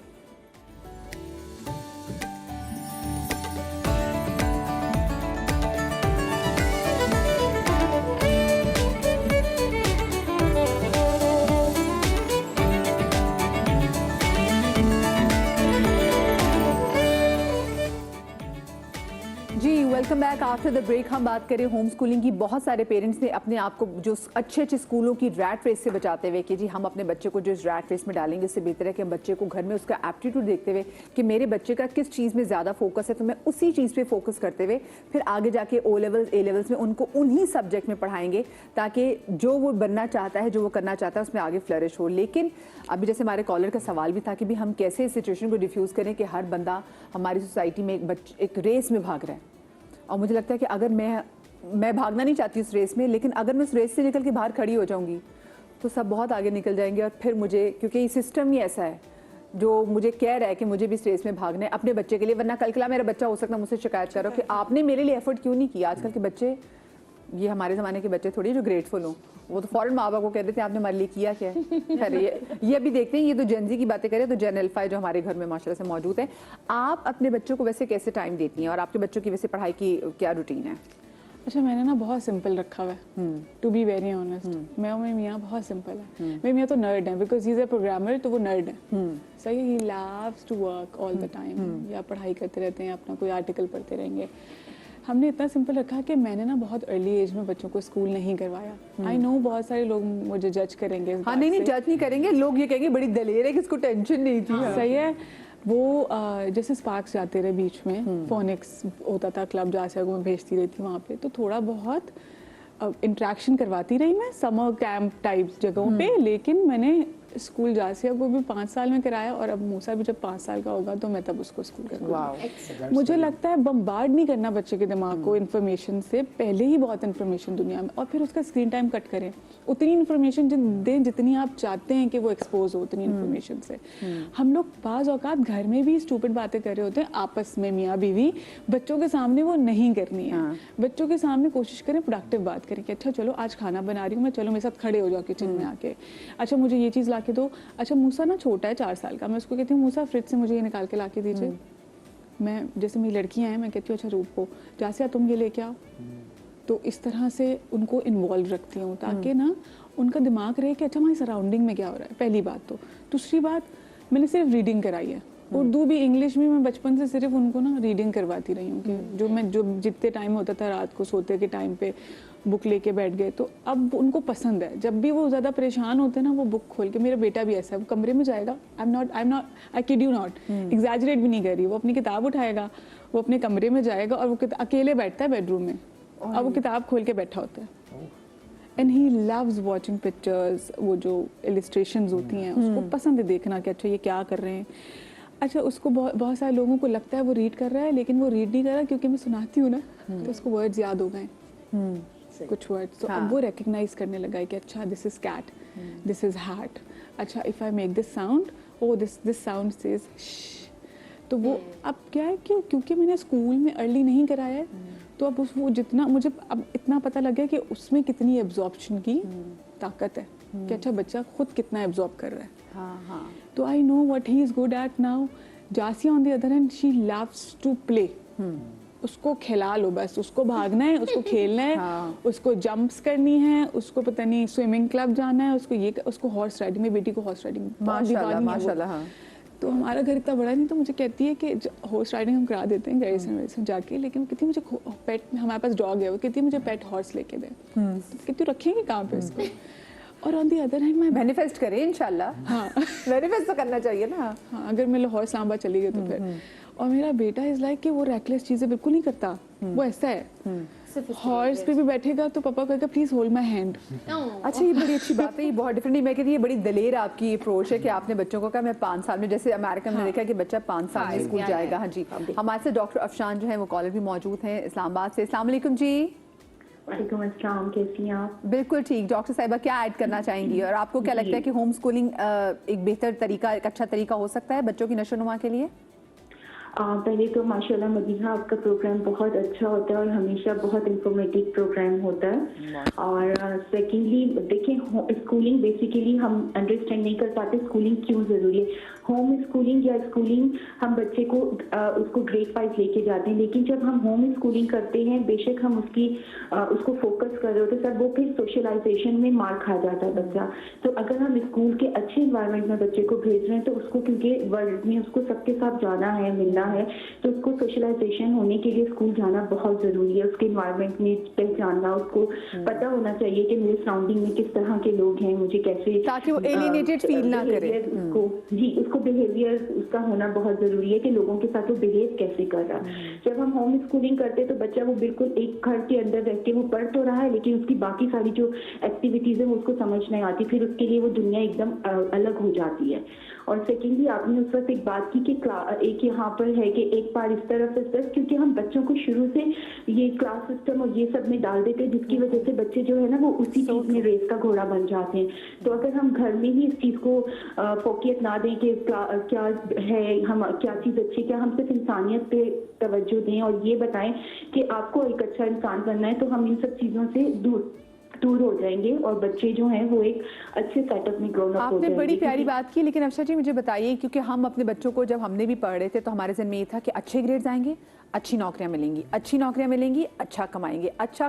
Speaker 1: जी, welcome back after the break. हम बात करें होम स्कूलिंग की। बहुत सारे पेरेंट्स ने अपने आप को जो अच्छे अच्छे स्कूलों की रैट रेस से बचाते हुए कि जी हम अपने बच्चे को जो इस रैट रेस में डालेंगे, इससे बेहतर है कि हम बच्चे को घर में उसका एप्टीट्यूड देखते हुए कि मेरे बच्चे का किस चीज़ में ज़्यादा फोकस है, तो मैं उसी चीज़ पे फोकस करते हुए फिर आगे जाके O लेवल्स A लेवल्स में उनको उन्हीं सब्जेक्ट में पढ़ाएंगे, ताकि जो वो बनना चाहता है, जो वो करना चाहता है, उसमें आगे फ्लरिश हो। लेकिन अभी जैसे हमारे कॉलर का सवाल भी था कि भी हम कैसे इस सिचुएशन को डिफ्यूज़ करें कि हर बंदा हमारी सोसाइटी में एक रेस में भाग रहा है। और मुझे लगता है कि अगर मैं भागना नहीं चाहती उस रेस में, लेकिन अगर मैं उस रेस से निकल के बाहर खड़ी हो जाऊंगी तो सब बहुत आगे निकल जाएंगे, और फिर मुझे, क्योंकि ये सिस्टम ही ऐसा है जो मुझे कह रहा है कि मुझे भी इस रेस में भागना है अपने बच्चे के लिए, वरना कल मेरा बच्चा हो सकता है मुझसे शिकायत करो कि आपने मेरे लिए एफर्ट क्यों नहीं किया। आजकल के बच्चे, ये हमारे ज़माने के बच्चे थोड़ी जो ग्रेटफुल हो, वो तो फौरन माँ बाप को कह देते हैं आपने हमारे लिए किया क्या है। खैर ये अभी देखते हैं, ये तो जेन ज़ी की बातें करें तो जेन अल्फा जो हमारे घर में माशाल्लाह से मौजूद है। आप अपने बच्चों को वैसे कैसे टाइम देती हैं, और आपके बच्चों की वैसे पढ़ाई की क्या रूटीन है?
Speaker 6: अच्छा, मैंने ना बहुत सिंपल रखा हुआ है, टू बी वेरी ऑनेस्ट। मैं और मेरे मियाँ बहुत सिंपल है। मेरे मियाँ तो नर्ड है, because he is a programmer, तो वो नर्ड है। सही, he loves to work all the time, या पढ़ाई करते रहते हैं, अपना कोई आर्टिकल पढ़ते रहेंगे। हमने इतना सिंपल रखा कि मैंने ना बहुत अर्ली एज में बच्चों को स्कूल नहीं करवाया। आई नो बहुत सारे लोग मुझे जज करेंगे।
Speaker 1: हाँ, नहीं जज नहीं करेंगे, लोग ये कहेंगे बड़ी दलेर है कि इसको टेंशन नहीं थी।
Speaker 6: सही है। वो जैसे स्पार्क्स जाते रहे बीच में, फोनिक्स होता था क्लब, जहाँ को मैं भेजती रही थी वहाँ पे, तो थोड़ा बहुत इंटरेक्शन करवाती रही मैं समर कैंप टाइप जगहों पे। लेकिन मैंने स्कूल जासिया को भी 5 साल में कराया, और अब मूसा भी जब 5 साल का होगा तो मैं तब उसको स्कूल करूँगी। मुझे लगता है बम्बार्ड नहीं करना बच्चे के दिमाग को इन्फॉर्मेशन से, पहले ही बहुत इन्फॉर्मेशन दुनिया में, और फिर उसका स्क्रीन टाइम कट करें। उतनी इन्फॉर्मेशन दें जितनी आप चाहते हैं कि वो एक्सपोज हो उतनी इन्फॉर्मेशन से। हम लोग बाज़ औकात घर में भी स्टूपिड बातें कर रहे होते हैं आपस में, मियाँ बीवी, बच्चों के सामने वो नहीं करनी है। बच्चों के सामने कोशिश करें प्रोडक्टिव बात करें कि अच्छा चलो आज खाना बना रही हूँ मैं, चलो मेरे साथ खड़े हो जाओ किचन में आके, अच्छा मुझे ये चीज़ ला के दो। अच्छा मूसा ना छोटा है 4 साल का, मैं उसको कहती हूँ मूसा फ्रिज से मुझे ये निकाल के ला के दीजिए। मैं जैसे मेरी लड़कियां हैं, मैं कहती हूँ अच्छा रूप को जासिया तुम ये लेके आओ, तो इस तरह से उनको इन्वॉल्व रखती हूँ ताकि ना उनका दिमाग रहे कि अच्छा हमारी सराउंडिंग में क्या हो रहा है, पहली बात तो। दूसरी बात, मैंने सिर्फ रीडिंग कराई है, उर्दू भी इंग्लिश भी मैं बचपन से सिर्फ उनको ना रीडिंग करवाती रही हूँ कि जो जितने टाइम होता था रात को सोते के टाइम पे बुक लेके बैठ गए, तो अब उनको पसंद है। जब भी वो ज़्यादा परेशान होते हैं ना, वो बुक खोल के, मेरा बेटा भी ऐसा है, वो कमरे में जाएगा, I kid you not, exaggerate भी नहीं कर रही, वो अपनी किताब उठाएगा, वो अपने कमरे में जाएगा और वो अकेले बैठता है बेडरूम में और वो किताब खोल के बैठा होता है। And he loves watching pictures, वो जो इलिस्ट्रेशंस होती हैं उसको पसंद है देखना कि अच्छा ये क्या कर रहे हैं। अच्छा, उसको बहुत सारे लोगों को लगता है वो रीड कर रहा है, लेकिन वो रीड नहीं कर रहा क्योंकि मैं सुनाती हूँ ना, तो उसको वर्ड्स याद हो गए, कुछ वर्ड्स, तो अब वो रिकग्नाइज करने लगा है कि अच्छा this is cat, this is hat, अच्छा if I make this sound, oh this sound says, तो वो अब क्या है क्योंकि मैंने स्कूल में अर्ली नहीं कराया है, तो अब वो जितना मुझे अब इतना पता लग गया कि उसमें कितनी एब्जॉर्प्शन की ताकत है कि अच्छा बच्चा खुद कितना एब्जॉर्ब कर रहा है।
Speaker 1: हाँ।
Speaker 6: तो I know what he is good at now. Jasia on the other hand, she loves to play. उसको खिला लो बस, उसको भागना है, उसको खेलना है, उसको जंप्स करनी है, उसको पता नहीं स्विमिंग क्लब जाना है, उसको हॉर्स राइडिंग, मेरी बेटी को हॉर्स राइडिंग
Speaker 1: माशाल्लाह।
Speaker 6: तो हमारा घर इतना बड़ा नहीं, तो मुझे कहती है कि हॉर्स राइडिंग हम करा देते हैं गाड़ी से जाके, लेकिन वो कहती है मुझे पेट, हमारे पास डॉग है, वो कहती है मुझे पेट हॉर्स लेके दे, तो कहती रखेंगे कहाँ पे उसको। और ऑन दी अदर हैंड मैं
Speaker 1: मैनिफेस्ट करें इंशाल्लाह। हाँ मैनिफेस्ट तो करना चाहिए ना।
Speaker 6: हाँ, अगर मैं लाहौर इस्लामाबाद चली गई तो फिर। और मेरा बेटा इज लाइक कि वो रेकलेस चीज़ें बिल्कुल नहीं करता, वो ऐसा है, हॉर्स पे भी बैठेगा तो पापा कहेगा प्लीज होल्ड माय हैंड।
Speaker 1: अच्छा, ये बड़ी अच्छी बात है, ये बहुत डिफरेंट। मैं कहती हूँ ये बड़ी दलेर आपकी अप्रोच है कि आपने बच्चों को कहा मैं 5 साल में, जैसे अमेरिका में देखा कि बच्चा 5 साल में स्कूल जाएगा। हाँ जी, हमारे साथ डॉक्टर अफशान जो है वो कॉलर भी मौजूद हैं इस्लामाबाद से। अस्सलाम वालेकुम जी।
Speaker 8: वालेकुम अस्सलाम, कैसी हैं आप?
Speaker 1: बिल्कुल ठीक। डॉक्टर साहिबा क्या ऐड करना चाहेंगी, और आपको क्या लगता है कि होम स्कूलिंग एक बेहतर तरीका, एक अच्छा तरीका हो सकता है बच्चों की नशोनुमा के लिए?
Speaker 8: पहले तो माशाल्लाह मदीहा आपका प्रोग्राम बहुत अच्छा होता है और हमेशा बहुत इंफॉर्मेटिव प्रोग्राम होता है। और सेकेंडली देखिए, स्कूलिंग बेसिकली हम अंडरस्टैंड नहीं कर पाते स्कूलिंग क्यों ज़रूरी है। होम स्कूलिंग या स्कूलिंग हम बच्चे को उसको ग्रेड वाइज लेके जाते हैं, लेकिन जब हम होम स्कूलिंग करते हैं, बेशक हम उसको फोकस कर रहे होते हैं, सर वो फिर सोशलाइजेशन में मार खा जाता है बच्चा। तो अगर हम स्कूल के अच्छे इन्वायरमेंट में बच्चे को भेज रहे हैं तो उसको, क्योंकि वर्ल्ड में उसको सबके साथ जाना है, मिलना है, तो उसको सोशलाइजेशन होने के लिए स्कूल जाना बहुत जरूरी है। उसके इन्वायरमेंट में पहचानना, उसको पता होना चाहिए कि मेरे सराउंडिंग में किस तरह के लोग हैं, मुझे कैसे,
Speaker 1: ताकि वो एलिएनेटेड फील ना करे।
Speaker 8: उसको बिहेवियर उसका होना बहुत जरूरी है कि लोगों के साथ वो बिहेव कैसे कर रहा है। जब हम होम स्कूलिंग करते हैं तो बच्चा वो बिल्कुल एक घर के अंदर रह के वो पढ़ तो रहा है, लेकिन उसकी बाकी सारी जो एक्टिविटीज है वो उसको समझ नहीं आती, फिर उसके लिए वो दुनिया एकदम अलग हो जाती है। और सेकेंडली आपने उस वक्त एक बात की कि एक यहाँ पर है कि एक बार इस तरफ इस तरफ, क्योंकि हम बच्चों को शुरू से ये क्लास सिस्टम और ये सब में डाल देते हैं, जिसकी वजह से बच्चे जो है ना वो उसी चीज में रेस का घोड़ा बन जाते हैं। तो अगर हम घर में ही इस चीज को फोकियत ना दें कि क्या है, हम क्या चीज अच्छी, क्या हम सिर्फ इंसानियत पे तवज्जो दें और ये बताएं कि आपको एक अच्छा इंसान बनना है, तो हम इन सब चीजों से दूर हो जाएंगे और बच्चे जो हैं वो एक अच्छे सेटअप में ग्रोन अप हो जाएंगे।
Speaker 1: आपने बड़ी प्यारी बात की, लेकिन अफशा जी मुझे बताइए, क्योंकि हम अपने बच्चों को जब हमने भी पढ़ रहे थे तो हमारे ज़हन में ये था कि अच्छे ग्रेड्स आएंगे, अच्छी नौकरियां मिलेंगी, अच्छा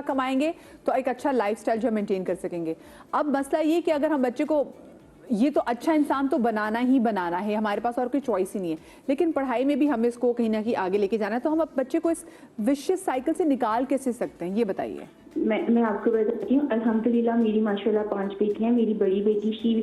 Speaker 1: कमाएंगे तो एक अच्छा लाइफस्टाइल जो मेंटेन कर सकेंगे। अब मसला ये कि अगर हम बच्चे को, ये तो अच्छा इंसान तो बनाना ही बनाना है, हमारे पास और कोई चॉइस ही नहीं है, लेकिन पढ़ाई में भी हमें इसको कहीं ना कहीं आगे लेके जाना है, तो हम बच्चे को इस विशियस साइकिल से निकाल कैसे सकते हैं, ये बताइए।
Speaker 8: मैं आपको बताती हूँ, अल्हम्दुलिल्लाह मेरी माशाल्लाह 5 बेटियां। मेरी बड़ी बेटी शी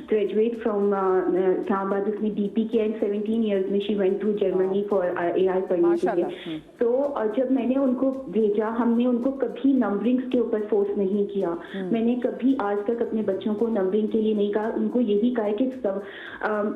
Speaker 8: ग्रेजुएट फ्रॉम इस्लामाबाद, उसने DP किया, 17 ईयर्स में she went to Germany for AI पढ़ने के लिए। तो जब मैंने उनको भेजा, हमने उनको कभी नंबरिंग्स के ऊपर फोर्स नहीं किया। मैंने कभी आज तक अपने बच्चों को नंबरिंग के लिए नहीं कहा, उनको यही कहा कि सब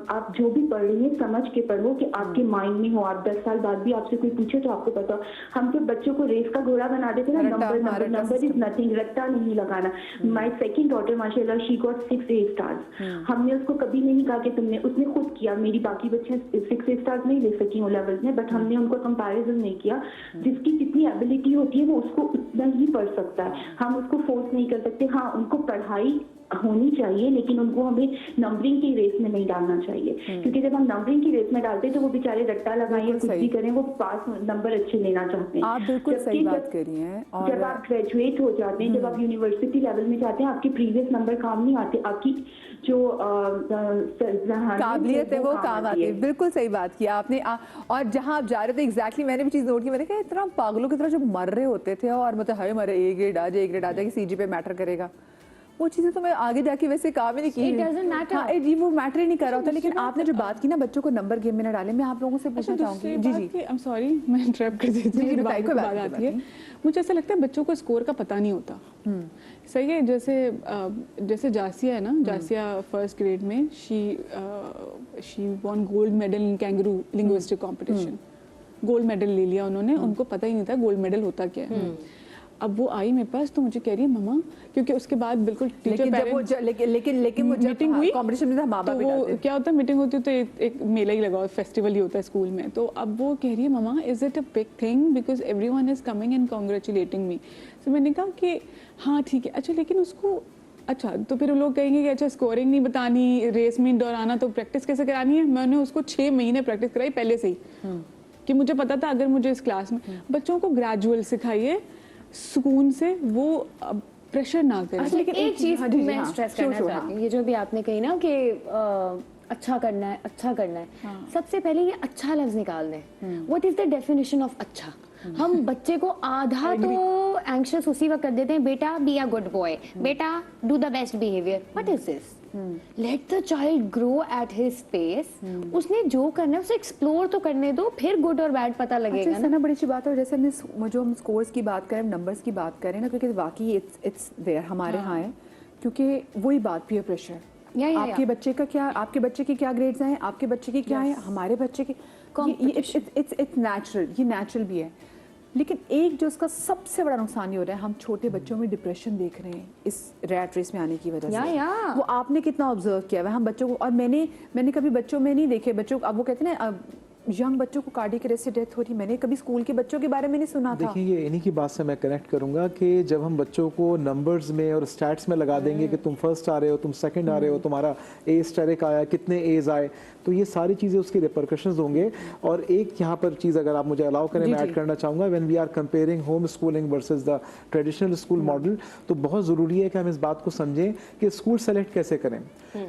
Speaker 8: आप जो भी पढ़ रही हैं समझ के पढ़ो, कि आपके माइंड में हो, आप 10 साल बाद भी आपसे कोई पूछे तो आपको पता। हम जब बच्चों को रेस का घोड़ा बना देते ना, नंबर इज नथिंग, रट्टा नहीं लगाना। माय सेकंड डॉटर माशाल्लाह शी गॉट 6 A स्टार्स। हमने उसको कभी नहीं कहा कि तुमने, उसने खुद किया, मेरी बाकी बच्चे 6 A स्टार्स नहीं ले सकी वो लेवल्स में, बट हमने उनको कंपैरिजन नहीं किया। जिसकी जितनी एबिलिटी होती है वो उसको उतना ही पढ़ सकता है, हम उसको फोर्स नहीं कर सकते। हाँ, उनको पढ़ाई होनी चाहिए, लेकिन उनको हमें नंबरिंग की रेस में नहीं डालना चाहिए, क्योंकि जब हम नंबरिंग की रेस में डालते हैं तो वो बेचारे रट्टा लगाएं या कुछ भी करें, वो पास नंबर अच्छे लेना चाहते हैं।
Speaker 1: आप बिल्कुल
Speaker 8: जबकि
Speaker 1: सही बात
Speaker 8: जब-
Speaker 1: कर रही हैं। और
Speaker 8: जब आप ग्रेजुएट हो जाते हैं, जब आप यूनिवर्सिटी लेवल में जाते हैं, आपके प्रीवियस नंबर काम नहीं आते, आपकी जो
Speaker 1: काबिलियत है वो काम आती है। बिल्कुल सही बात की आपने। और जहां आप जा रहे थे एग्जैक्टली मैंने भी चीज नोट की, मैंने कहा इतना पागलों की तरह जब मर रहे होते थे और मतलब हाय हमारे ए ग्रेड आ जाए कि सीजी पे मैटर करेगा, वो चीजें तो मैं आगे जाके वैसे काम ही नहीं की।
Speaker 3: It doesn't matter.
Speaker 1: हाँ, वो मैटर ही नहीं कर रहा होता। लेकिन आपने जो बात की ना बच्चों को नंबर गेम में न डालें, मैं आप लोगों से पूछना चाहूंगी। जी जी
Speaker 6: आई एम सॉरी, मैं इंटरप्ट कर देती हूँ,
Speaker 1: जी, बताइए, कोई बात
Speaker 6: बात
Speaker 1: नहीं,
Speaker 6: आती है। मुझे ऐसा लगता है बच्चों को स्कोर का पता नहीं होता। सही है, जैसे जासिया है ना, जासिया फर्स्ट ग्रेड में she won gold medal in kangaroo linguistic competition, gold medal ले लिया उन्होंने, उनको पता ही नहीं था गोल्ड मेडल होता क्या है। अब वो आई मेरे पास तो मुझे कह रही है मम्मा, क्योंकि उसके बाद बिल्कुल टीचर
Speaker 1: लेकिन वो
Speaker 6: मीटिंग हुई
Speaker 1: कंपटीशन में था, माँ
Speaker 6: तो
Speaker 1: बाप भी
Speaker 6: वो
Speaker 1: डालते हैं।
Speaker 6: क्या होता है, मीटिंग होती है तो एक मेला ही लगा, फेस्टिवल ही होता है स्कूल में। तो अब वो कह रही है mama is it a big thing because everyone is coming and congratulating me. तो मैंने कहा कि हाँ ठीक है, अच्छा लेकिन उसको अच्छा तो फिर वो लोग कहेंगे कि अच्छा स्कोरिंग नहीं बतानी, रेस में दौड़ाना, तो प्रैक्टिस कैसे करानी है। मैंने उसको 6 महीने प्रैक्टिस कराई पहले से ही, कि मुझे पता था अगर मुझे इस क्लास में बच्चों को ग्रेजुअल सिखाइए सुकून से, वो प्रेशर ना करें।
Speaker 3: अच्छा, लेकिन एक चीज
Speaker 1: हाँ, जी, जी,
Speaker 3: मैं
Speaker 1: हाँ,
Speaker 3: स्ट्रेस
Speaker 1: sure,
Speaker 3: करना
Speaker 1: sure,
Speaker 3: चाहती हूँ, ये जो भी आपने कही ना कि अच्छा करना है, अच्छा करना है। सबसे पहले ये अच्छा लफ्ज निकाल दें। What is the definition of अच्छा? हम बच्चे को आधा तो एंग्शियस उसी वक्त कर देते हैं, बेटा बी अ गुड बॉय, बेटा do the best behaviour. What is this? Let the child grow at his space. उसने जो करना है उसे एक्सप्लोर तो करने दो, फिर गुड और बैड पता लगेगा
Speaker 1: अच्छा, ना बड़ी अच्छी बात है। जैसे हमने जो हम स्कोर्स की बात करें, नंबर्स की बात करें ना, क्योंकि वाकई इट्स देयर हमारे यहाँ है, क्योंकि वही बात पीयर प्रेशर। आपके बच्चे का क्या, आपके बच्चे के क्या ग्रेड्स हैं, आपके बच्चे के क्या है, हमारे बच्चे के, इट्स नेचुरल, ये नेचुरल भी है। लेकिन एक जो उसका सबसे बड़ा नुकसान ये हो रहा है, हम छोटे बच्चों में डिप्रेशन देख रहे हैं इस रैट रेस में आने की वजह से। वो आपने कितना ऑब्जर्व किया हुआ है हम बच्चों को। और मैंने कभी बच्चों में नहीं देखे बच्चों, अब वो कहते हैं ना यंग बच्चों को कार्डियक अरेस्ट से डेथ हो रही, मैंने कभी स्कूल के बच्चों के बारे में नहीं सुना था।
Speaker 4: देखिए ये इन्हीं की बात से मैं कनेक्ट करूंगा कि जब हम बच्चों को नंबर्स में और स्टैट्स में लगा देंगे कि तुम फर्स्ट आ रहे हो, तुम सेकंड आ रहे हो, तुम्हारा ए स्टेरिक आया, कितने एज आए, तो ये सारी चीज़ें उसके रिपरकशंस होंगे। और एक यहाँ पर चीज़ अगर आप मुझे अलाउ करें, मैं ऐड करना चाहूँगा, when we are comparing home schooling versus the traditional school model, तो बहुत ज़रूरी है कि हम इस बात को समझें कि स्कूल सेलेक्ट कैसे करें।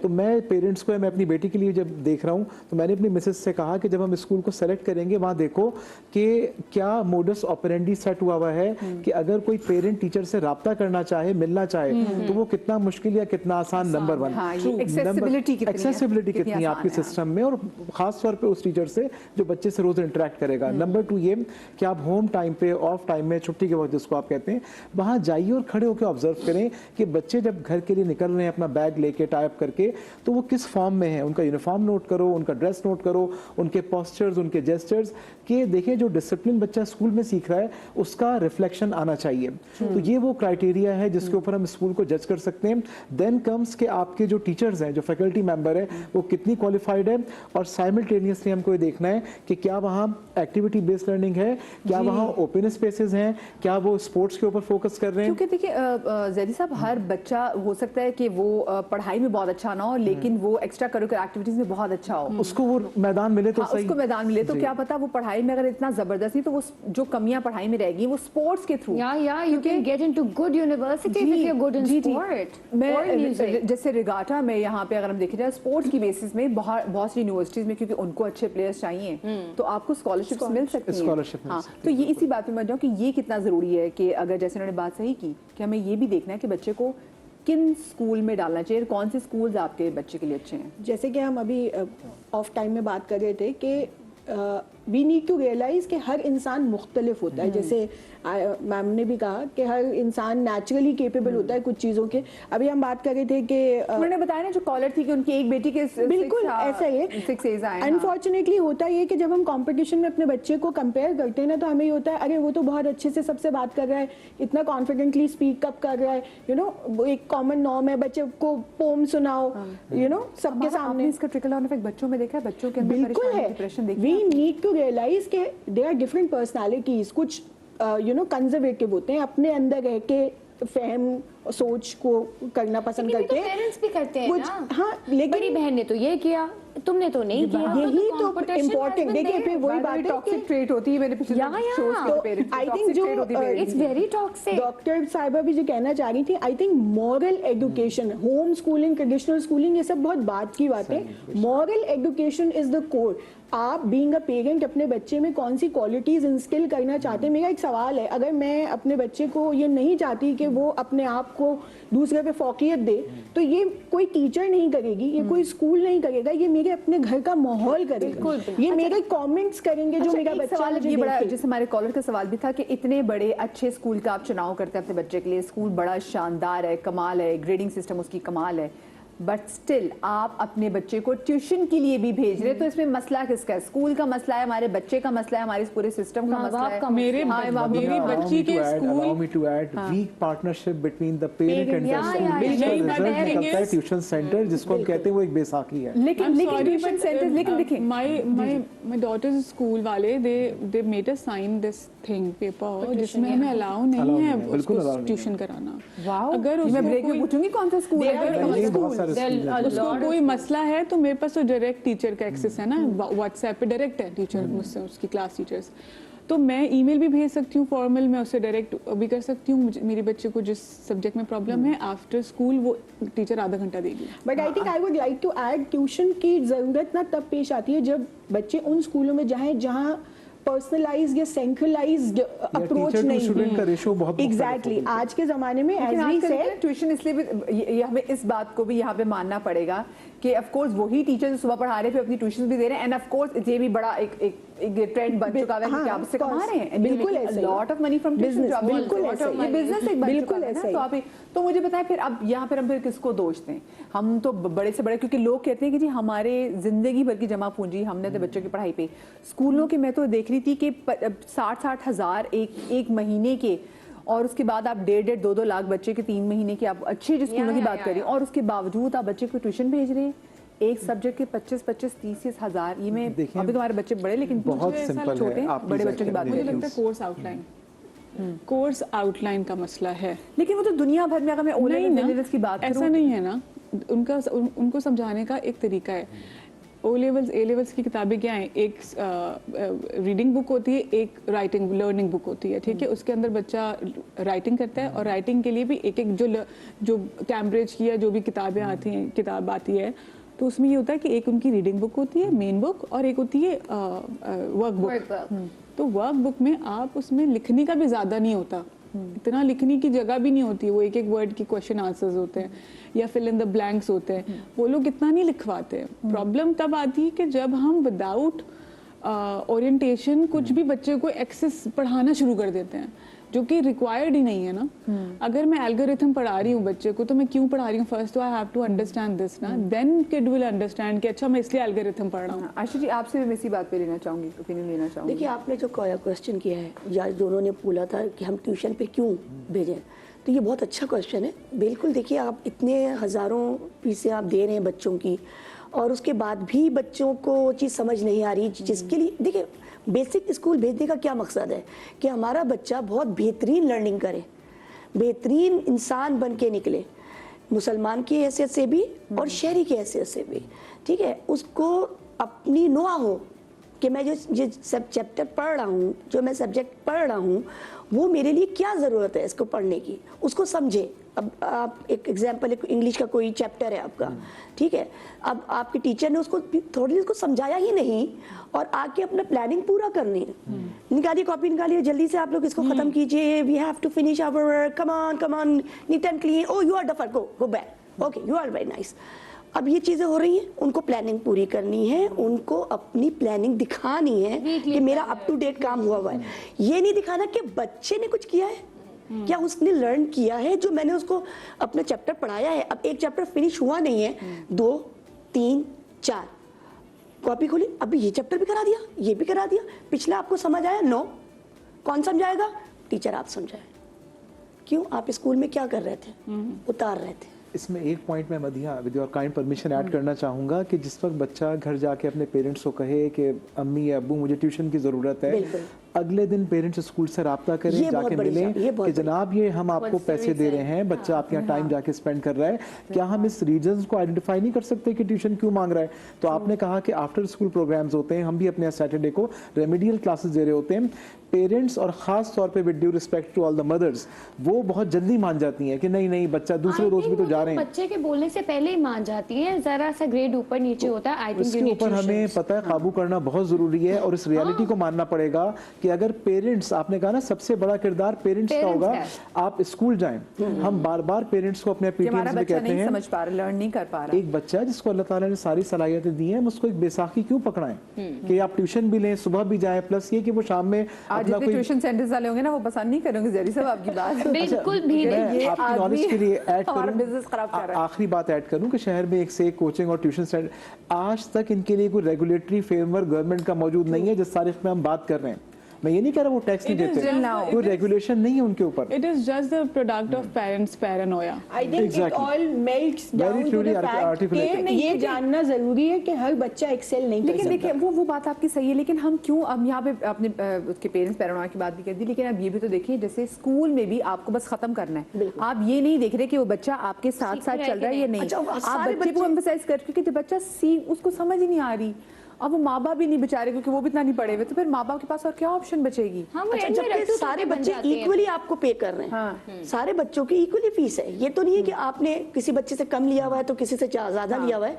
Speaker 4: तो मैं पेरेंट्स को, मैं अपनी बेटी के लिए जब देख रहा हूँ, तो मैंने अपनी मिसेज से कहा कि जब हम स्कूल को सेलेक्ट करेंगे, वहाँ देखो कि क्या मोडस ऑपरेंडी सेट हुआ है, कि अगर कोई पेरेंट टीचर से राब्ता करना चाहे, मिलना चाहे, तो वो कितना मुश्किल या कितना आसान, नंबर वन।
Speaker 1: एक्सेसिबिलिटी
Speaker 4: कितनी है आपके सिस्टम में, और खास तौर पे उस टीचर से जो बच्चे से रोज इंटरेक्ट करेगा। नंबर 2 ये कि आप होम टाइम पे, ऑफ टाइम में, छुट्टी के वक्त जिसको आप कहते हैं, वहां जाइए और खड़े होकर ऑब्जर्व करें कि बच्चे जब घर के लिए निकल रहे हैं अपना बैग लेके, टाइप करके, तो वो किस फॉर्म में है, उनका यूनिफॉर्म नोट करो, उनका ड्रेस नोट करो, उनके पोस्चर्स, उनके जेस्चर्स, कि देखिए जो डिसिप्लिन बच्चा स्कूल में सीख रहा है उसका रिफ्लेक्शन आना चाहिए। तो ये वो क्राइटेरिया है जिसके ऊपर हम स्कूल को जज कर सकते हैं। देन कम्स के आपके जो टीचर्स हैं, जो फैकल्टी मेंबर है, वो कितनी क्वालिफाइड है, और साइमल्टेनियसली हमको ये देखना है कि क्या वहाँ एक्टिविटी बेस्ड लर्निंग है, क्या वहाँ ओपन स्पेसेस हैं, क्या वो स्पोर्ट्स के ऊपर फोकस कर रहे हैं।
Speaker 1: क्योंकि देखिए जैदी साहब, हर बच्चा हो सकता है कि वो पढ़ाई में बहुत अच्छा ना हो, लेकिन वो एक्स्ट्रा करिकुलर एक्टिविटीज में बहुत अच्छा हो,
Speaker 4: उसको वो मैदान मिले तो सही।
Speaker 1: उसको मैदान मिले तो क्या पता वो पढ़ाई में अगर इतना जबरदस्त नहीं, तो वो जो कमियां पढ़ाई में रहेगी वो स्पोर्ट्स के through.
Speaker 3: you can get into good universities if you're good in sport or music.
Speaker 1: जैसे रिगाटा में यहाँ पे अगर हम देखें जाए स्पोर्ट्स की बेसिस में बहुत सी यूनिवर्सिटीज में, क्योंकि उनको अच्छे प्लेयर्स चाहिए, तो आपको स्कॉलरशिप्स मिल सकती हैं। हाँ, तो ये इसी बात में मैं जाऊँ कि ये कितना जरूरी है कि अगर जैसे उन्होंने बात सही की कि हमें ये भी देखना है कि बच्चे को किन स्कूल में डालना चाहिए, कौन से स्कूल्स आपके बच्चे के लिए अच्छे हैं।
Speaker 2: जैसे कि हम अभी ऑफ टाइम में बात कर रहे थे कि वी नीड टू रियलाइज कि हर इंसान मुख्तलिफ होता है। जैसे मैम ने भी कहा कि हर इंसान नेचुरली केपेबल होता है कुछ चीज़ों के। अभी हम बात कर रहे थे कि
Speaker 1: उन्होंने बताया ना जो कॉलर थी कि उनकी एक बेटी के
Speaker 2: बिल्कुल ऐसा ही है। अनफॉर्चुनेटली होता ये कि जब हम कंपटीशन में अपने बच्चे को कंपेयर करते हैं ना, तो हमें ये होता है अरे वो तो बहुत अच्छे से सबसे बात कर रहा है, इतना कॉन्फिडेंटली स्पीक अप कर रहा है, यू नो, वो एक कॉमन नॉर्म है, बच्चे को पोम सुनाओ, यू नो, सबके सामने।
Speaker 1: इसका ट्रिकल ऑन इफेक्ट बच्चों में देखा है, बच्चों के अंदर
Speaker 2: बिल्कुल है।
Speaker 1: डिप्रेशन देखा।
Speaker 2: वी नीड टू रियलाइज के दे आर डिफरेंट पर्सनालिटीज। कुछ यू नो कंजर्वेटिव होते हैं, अपने अंदर रह के फहम सोच को करना पसंद करते हैं।
Speaker 3: पेरेंट्स भी करते हैं
Speaker 2: कुछ
Speaker 3: ना।
Speaker 2: हाँ,
Speaker 3: बड़ी
Speaker 2: लेकिन
Speaker 3: बहन ने तो ये किया, तुमने तो नहीं किया।
Speaker 2: यही तो इम्पोर्टेंट, देखिए फिर वही बात है
Speaker 1: टॉक्सिक ट्रेट होती है मेरे पिछले shows के पेरेंट्स
Speaker 2: आई थिंक जो
Speaker 3: इट्स वेरी टॉक्सिक।
Speaker 2: डॉक्टर साहिबा भी जो कहना चाह रही थी, I think moral education, home schooling, traditional schooling, ये सब बहुत बात की बात है। Moral education is the core. आप बीइंग अ पेरेंट अपने बच्चे में कौन सी क्वालिटीज इंस्टिल करना चाहते हैं? मेरा एक सवाल है, अगर मैं अपने बच्चे को ये नहीं चाहती कि वो अपने आप को दूसरे पे फौकियत दे, तो ये कोई टीचर नहीं करेगी, ये कोई स्कूल नहीं करेगा, ये मेरे अपने घर का माहौल करेगा, ये मेरे कमेंट्स करेंगे जो मेरा बच्चा
Speaker 1: सवाल
Speaker 2: मुझे
Speaker 1: ये बड़ा,
Speaker 2: देखे।
Speaker 1: जैसे हमारे कॉलर का सवाल भी था कि इतने बड़े अच्छे स्कूल का आप चुनाव करते हैं अपने बच्चे के लिए, स्कूल बड़ा शानदार है, कमाल है, ग्रेडिंग सिस्टम उसकी कमाल है, बट स्टिल आप अपने बच्चे को ट्यूशन के लिए भी भेज रहे हैं, तो इसमें मसला किसका है? स्कूल का मसला है, हमारे बच्चे का मसला है, हमारे इस पूरे सिस्टम का मसला है?
Speaker 6: मेरी बच्ची के
Speaker 4: allow
Speaker 6: school
Speaker 4: me to add weak partnership between the parent and the
Speaker 1: Yeah,
Speaker 4: school.
Speaker 1: yeah,
Speaker 4: जिसका
Speaker 6: yeah.
Speaker 4: result
Speaker 6: But the
Speaker 4: निकलता है
Speaker 6: thing is-
Speaker 4: ट्यूशन सेंटर, जिसको हम कहते हैं वो एक बैसाखी है।
Speaker 1: लेकिन ट्यूशन सेंटर्स, लेकिन देखिए
Speaker 6: my daughter's स्कूल वाले they made us sign this thing paper जिसमें हमें अलाउ नहीं है
Speaker 4: बिल्कुल allow
Speaker 6: उसको
Speaker 4: नहीं
Speaker 6: ट्यूशन कराना।
Speaker 1: वाओ,
Speaker 6: अगर
Speaker 1: मैं
Speaker 6: उसको
Speaker 1: ब्रेक में
Speaker 6: कोई-
Speaker 1: पूछूंगी कौन सा स्कूल है?
Speaker 4: ये बहुत सारे schools हैं।
Speaker 6: उसको कोई मसला है तो मेरे पास तो डायरेक्ट टीचर का एक्सेस है ना, व्हाट्सएप पे डायरेक्ट है टीचर मुझसे, उसकी क्लास टीचर्स, तो मैं ईमेल भी भेज सकती हूँ फॉर्मल, मैं उससे डायरेक्ट भी कर सकती हूँ। मेरे बच्चे को जिस सब्जेक्ट में प्रॉब्लम है, आफ्टर स्कूल वो टीचर आधा घंटा देगी।
Speaker 2: But I think I would like to add, tuition की जरूरत ना तब पेश आती है जब बच्चे उन स्कूलों में जाएं जहां पर्सनलाइज्ड या सेंट्रलाइज्ड अप्रोच
Speaker 4: teacher to
Speaker 2: नहीं
Speaker 4: student का ratio बहुत मुख्तलिफ
Speaker 2: एग्जैक्टली
Speaker 4: होगी।
Speaker 2: आज के जमाने में
Speaker 1: लेकिन
Speaker 2: एज वी
Speaker 1: आजकल
Speaker 2: सेड
Speaker 1: ना ट्यूशन इसलिए भी ये हमें इस बात को भी यहाँ पे मानना पड़ेगा कि ऑफ कोर्स वही टीचर जो सुबह पढ़ा रहे थे अपनी ट्यूशन भी दे रहे हैं, एंड ऑफ कोर्स ये भी बड़ा एक ट्रेंड बन चुका है कि आप इससे कमा रहे हैं,
Speaker 2: बिल्कुल ऐसे ही।
Speaker 1: Lot of money from
Speaker 2: Business, बिल्कुल ऐसे ही।
Speaker 1: ये बिजनेस एक बन
Speaker 2: बिल्कुल
Speaker 1: चुका है ना।
Speaker 2: ऐसे ही।
Speaker 1: तो आप तो मुझे बताएं फिर अब यहाँ पर हम फिर किसको दोष दें? हम तो बड़े से बड़े, क्योंकि लोग कहते हैं कि जी हमारे जिंदगी भर की जमा पूंजी हमने तो बच्चों की पढ़ाई पे, स्कूलों की मैं तो देख रही थी कि 60-60 हज़ार एक महीने के, और उसके बाद आप 1.5 2 लाख बच्चे के 3 महीने की, आप अच्छे जो स्कूलों की बात कर रही हैं, और उसके बावजूद आप बच्चे को ट्यूशन भेज रहे हैं एक सब्जेक्ट के 25-30 हज़ार। ये मैं
Speaker 4: देखिए,
Speaker 1: अभी तुम्हारे बच्चे बड़े, लेकिन
Speaker 4: बहुत
Speaker 1: मुझे
Speaker 4: सिंपल
Speaker 1: छोटे
Speaker 4: है,
Speaker 1: हैं,
Speaker 4: आप
Speaker 1: बड़े
Speaker 4: please
Speaker 1: बच्चों की बात
Speaker 4: accept
Speaker 6: मुझे
Speaker 1: करें।
Speaker 6: लगता है कोर्स आउटलाइन का मसला है।
Speaker 1: लेकिन वो तो दुनिया भर में, अगर मैं ओ
Speaker 6: नहीं
Speaker 1: लेवल
Speaker 6: ना,
Speaker 1: लेवल्स की बात
Speaker 6: ऐसा
Speaker 1: करूं,
Speaker 6: नहीं है ना, उनको समझाने का एक तरीका है। ओ लेवल्स ए लेवल्स की किताबें क्या हैं? एक रीडिंग बुक होती है, एक राइटिंग लर्निंग बुक होती है, ठीक है। उसके अंदर बच्चा राइटिंग करता है, और राइटिंग के लिए भी एक जो कैम्ब्रिज की या जो भी किताब आती है, तो उसमें ये होता है कि एक उनकी रीडिंग बुक होती है मेन बुक, और एक होती है वर्क बुक। तो वर्क बुक में आप उसमें लिखने का भी ज़्यादा नहीं होता, इतना लिखने की जगह भी नहीं होती है, वो एक वर्ड की क्वेश्चन आंसर्स होते हैं या फिल इन द ब्लैंक्स होते हैं, वो लोग इतना नहीं लिखवाते हैं। प्रॉब्लम तब आती है कि जब हम विदाउट ओरिएंटेशन कुछ भी बच्चे को एक्सेस पढ़ाना शुरू कर देते हैं, जो कि रिक्वायर्ड ही नहीं है ना। अगर मैं एल्गोरिथम पढ़ा रही हूँ बच्चे को, तो मैं क्यों पढ़ा रही हूँ? फर्स्ट तो I have to understand this ना, देन किड विल अंडरस्टैंड कि अच्छा मैं इसलिए एल्गोरिथम पढ़ रहा हूँ।
Speaker 1: आशा जी आपसे भी मैं इसी बात पे लेना चाहूंगी, ओपिनियन लेना चाहूंगी।
Speaker 5: देखिए, आपने जो क्वेश्चन किया है, या दोनों ने बोला था कि हम ट्यूशन पे क्यों भेजें, तो ये बहुत अच्छा क्वेश्चन है। बिल्कुल, देखिए आप इतने हज़ारों फीसें आप दे रहे हैं बच्चों की, और उसके बाद भी बच्चों को वो चीज़ समझ नहीं आ रही, जिसके लिए देखिए बेसिक स्कूल भेजने का क्या मकसद है कि हमारा बच्चा बहुत बेहतरीन लर्निंग करे, बेहतरीन इंसान बन के निकले, मुसलमान की हैसियत से भी और शहरी की हैसियत से भी, ठीक है। उसको अपनी नोआ हो कि मैं जो सब चैप्टर पढ़ रहा हूँ, जो मैं सब्जेक्ट पढ़ रहा हूँ, वो मेरे लिए क्या ज़रूरत है इसको पढ़ने की, उसको समझे। अब आप एक एग्जांपल, एक इंग्लिश का कोई चैप्टर है आपका, ठीक है, अब आपके टीचर ने उसको थोड़ी उसको समझाया ही नहीं, और आके अपना प्लानिंग पूरा करनी है, निकालिए कॉपी निकालिए, जल्दी से आप लोग इसको खत्म कीजिए, we have to finish our work, come on neat and clean, oh you are duffer, go back, okay you are very nice. अब ये चीज़ें हो रही हैं, उनको प्लानिंग पूरी करनी है, उनको अपनी प्लानिंग दिखानी है कि मेरा अप टू डेट काम हुआ है। ये नहीं दिखाना कि बच्चे ने कुछ किया है, क्या उसने लर्न किया है जो मैंने उसको अपना चैप्टर पढ़ाया है। अब एक चैप्टर फिनिश हुआ नहीं है, 2 3 4 कॉपी खोली, अभी ये चैप्टर भी करा दिया, ये भी करा दिया, पिछला आपको समझ आया? नो। कौन समझाएगा? टीचर आप समझाए। क्यों? आप स्कूल में क्या कर रहे थे? उतार रहे थे।
Speaker 4: इसमें एक पॉइंट मैं Madhiya with your kind permission add करना चाहूँगा कि जिस वक्त बच्चा घर जाके अपने पेरेंट्स को कहे कि अम्मी या अब्बू मुझे ट्यूशन की ज़रूरत है, अगले दिन पेरेंट्स स्कूल से रब्ता करें,
Speaker 5: ये बहुत
Speaker 4: जाके
Speaker 5: बड़ी
Speaker 4: मिलें
Speaker 5: बात, ये बहुत
Speaker 4: कि जनाब ये हम आपको पैसे दे रहे हैं, बच्चा आपके यहाँ टाइम जाके स्पेंड कर रहा है, क्या हम इस रीजंस को आइडेंटिफाई नहीं कर सकते कि ट्यूशन क्यों मांग रहा है? तो आपने कहा कि आफ्टर स्कूल प्रोग्राम्स होते हैं, हम भी अपने सैटरडे को रेमेडियल क्लासेस दे रहे होते हैं। पेरेंट्स और ख़ास तौर पे with due respect to all the mothers, वो बहुत जल्दी मान जाती हैं कि नहीं नहीं बच्चा दूसरे रोज भी तो जा रहे हैं।
Speaker 3: बच्चे के बोलने से पहले ही मान जाती हैं, जरा सा ग्रेड ऊपर नीचे होता है। आई
Speaker 4: उसके
Speaker 3: थिंक
Speaker 4: ऊपर हमें पता है काबू करना बहुत जरूरी है, और इस रियलिटी को मानना पड़ेगा कि अगर पेरेंट्स, आपने कहा ना सबसे बड़ा किरदार पेरेंट्स का होगा। आप स्कूल जाएं, हम बार बार पेरेंट्स को अपने
Speaker 1: कि हमारा
Speaker 4: पीटीएम्स में
Speaker 1: बच्चा
Speaker 4: कहते
Speaker 1: नहीं
Speaker 4: हैं,
Speaker 1: समझ पा रहा, लर्न नहीं कर पा रहा।
Speaker 4: एक बच्चा जिसको अल्लाह ताला ने सारी सलाहियतें दी हैं, हम उसको एक बैसाखी क्यों पकड़ाएं कि आप ट्यूशन भी लें, सुबह भी जाएं, प्लस ये कि वो शाम में
Speaker 1: आज
Speaker 4: अपना
Speaker 1: जितने
Speaker 4: कोई
Speaker 1: ट्यूशन सेंटर्स वाले होंगे ना वो पसंद नहीं करेंगे जहरी साहब आपकी बात।
Speaker 3: बिल्कुल भी
Speaker 4: मैं
Speaker 3: नहीं।
Speaker 4: आपकी नॉलेज के लिए ऐड
Speaker 1: हमारा
Speaker 4: करूं,
Speaker 1: बिजनेस खराब कर रहा है।
Speaker 4: आखिरी बात ऐड करूं कि शहर में एक से एक कोचिंग और ट्यूशन सेंटर, आज तक इनके लिए कोई रेगुलेटरी फ्रेमवर्क गवर्नमेंट का मौजूद नहीं है। जिस तारीख में हम बात कर रहे हैं, मैं ये नहीं कह रहा वो टैक्स नहीं
Speaker 6: It is
Speaker 4: देते,
Speaker 6: just now.
Speaker 4: कोई रेगुलेशन नहीं है उनके ऊपर।
Speaker 6: It is just the product of parents' paranoia.
Speaker 2: I think
Speaker 4: Exactly.
Speaker 2: it all melts
Speaker 4: Very
Speaker 2: down to
Speaker 4: truly
Speaker 2: the fact
Speaker 4: articulated.
Speaker 2: कि ये जानना जरूरी है कि हर बच्चा एक्सेल नहीं कर
Speaker 1: लेकिन
Speaker 2: सकता।
Speaker 1: देखिए वो बात आपकी सही है, लेकिन हम क्यों अब यहाँ पे अपने उसके पेरेंट्स पैरानोया की बात भी कर दी, लेकिन अब ये भी तो देखिए जैसे स्कूल में भी आपको बस खत्म करना है, आप ये नहीं देख रहे कि वो बच्चा आपके साथ
Speaker 3: सीख
Speaker 1: साथ
Speaker 3: रहा है
Speaker 1: चल रहा है
Speaker 3: कि
Speaker 1: या
Speaker 3: नहीं।
Speaker 1: नहीं।
Speaker 5: अच्छा,
Speaker 1: आप
Speaker 5: सारे
Speaker 1: बच्चे को
Speaker 5: बच्चे-
Speaker 1: एम्फसाइज कर, क्योंकि जब बच्चा उसको समझ ही नहीं आ रही, अब वो माँ बाप भी नहीं बेचारे क्योंकि वो भी इतना नहीं पढ़े हुए, तो फिर माँ बाप के पास और क्या ऑप्शन बचेगी?
Speaker 3: हाँ, वो
Speaker 5: अच्छा,
Speaker 3: end में
Speaker 5: जबकि
Speaker 3: रट्टू
Speaker 5: सारे
Speaker 3: बन
Speaker 5: बच्चे
Speaker 3: जाते हैं।
Speaker 5: इक्वली आपको पे कर रहे हैं, सारे बच्चों की इक्वली फीस है। ये तो नहीं है कि आपने किसी बच्चे से कम लिया हुआ है तो किसी से ज्यादा लिया हुआ है,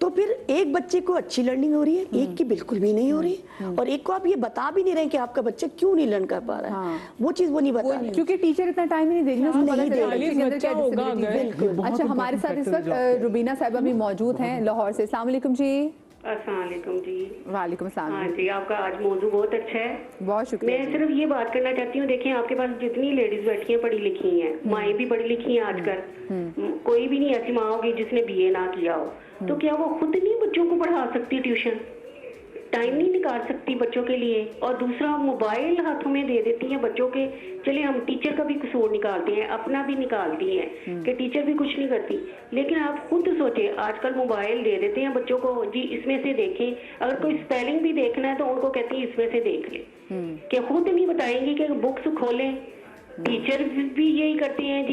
Speaker 5: तो फिर एक बच्चे को अच्छी लर्निंग हो रही है, एक की बिल्कुल भी नहीं हो रही, और एक को आप ये बता भी नहीं रहे कि आपका बच्चा क्यों नहीं लर्न कर पा रहा है, वो चीज वो नहीं बता रहे।
Speaker 1: क्योंकि टीचर इतना टाइम ही नहीं देगी ना, उसको पता चलेगा
Speaker 6: चालीस
Speaker 1: बच्चे के अंदर क्या
Speaker 6: बच्चा होगा
Speaker 1: disability है।
Speaker 6: अगर।
Speaker 4: बहुत
Speaker 1: अच्छा, हमारे साथ इस वक्त रुबीना साहिबा भी मौजूद हैं लाहौर से। अस्सलाम वालेकुम जी।
Speaker 9: अस्सलाम वालेकुम जी।
Speaker 1: वालेकुम
Speaker 9: हाँ
Speaker 1: सलाम।
Speaker 9: जी, आपका आज मौजू बहुत अच्छा है।
Speaker 1: बहुत शुक्रिया
Speaker 9: मैं
Speaker 1: जी।
Speaker 9: सिर्फ ये बात करना चाहती हूँ, देखें आपके पास जितनी लेडीज बैठी हैं पढ़ी लिखी हैं, माएँ भी पढ़ी लिखी हैं आजकल, कोई भी नहीं ऐसी माँ होगी जिसने बीए ना किया हो, तो क्या वो खुद नहीं बच्चों को पढ़ा सकती ट्यूशन? टाइम नहीं निकाल सकती बच्चों के लिए? और दूसरा, मोबाइल हाथों में दे देती हैं बच्चों के। चलिए हम टीचर का भी कसूर निकालते हैं, अपना भी निकालती हैं कि टीचर भी कुछ नहीं करती, लेकिन आप खुद सोचें, आजकल मोबाइल दे देते हैं बच्चों को, जी इसमें से देखें, अगर कोई स्पेलिंग भी देखना है तो उनको कहती है इसमें से देख लें, कि खुद नहीं बताएंगी कि बुक्स खोलें। टीचर भी यही करते हैं,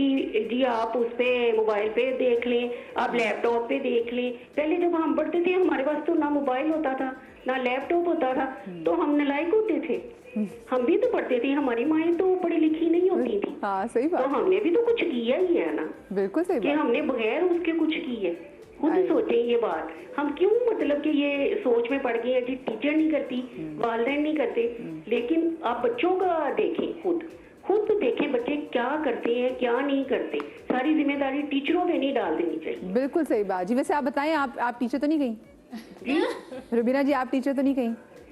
Speaker 9: जी आप उस पे मोबाइल पे देख लें, आप लैपटॉप पे देख लें। पहले जब हम पढ़ते थे हमारे पास तो ना मोबाइल होता था ना लैपटॉप होता था, तो हम नालायक होते थे, हम भी तो पढ़ते थे, हमारी माएँ तो पढ़ी लिखी नहीं होती थी,
Speaker 1: हाँ सही
Speaker 9: तो
Speaker 1: बात,
Speaker 9: हमने भी तो कुछ किया ही है ना,
Speaker 1: बिल्कुल सही
Speaker 9: कि
Speaker 1: बात।
Speaker 9: हमने बगैर उसके कुछ की है। खुद
Speaker 1: आई।
Speaker 9: सोचें ये बात, हम क्यों मतलब कि ये सोच में पड़ गए हैं जी टीचर नहीं करती, वालिदैन नहीं करते, लेकिन आप बच्चों का देखें, खुद देखें बच्चे क्या करते हैं क्या नहीं करते, सारी जिम्मेदारी टीचरों पे नहीं डाल देनी चाहिए।
Speaker 1: बिल्कुल सही बात जी। वैसे आप बताएं, आप टीचर तो नहीं गई? रुबीना जी आप टीचर तो नहीं गई,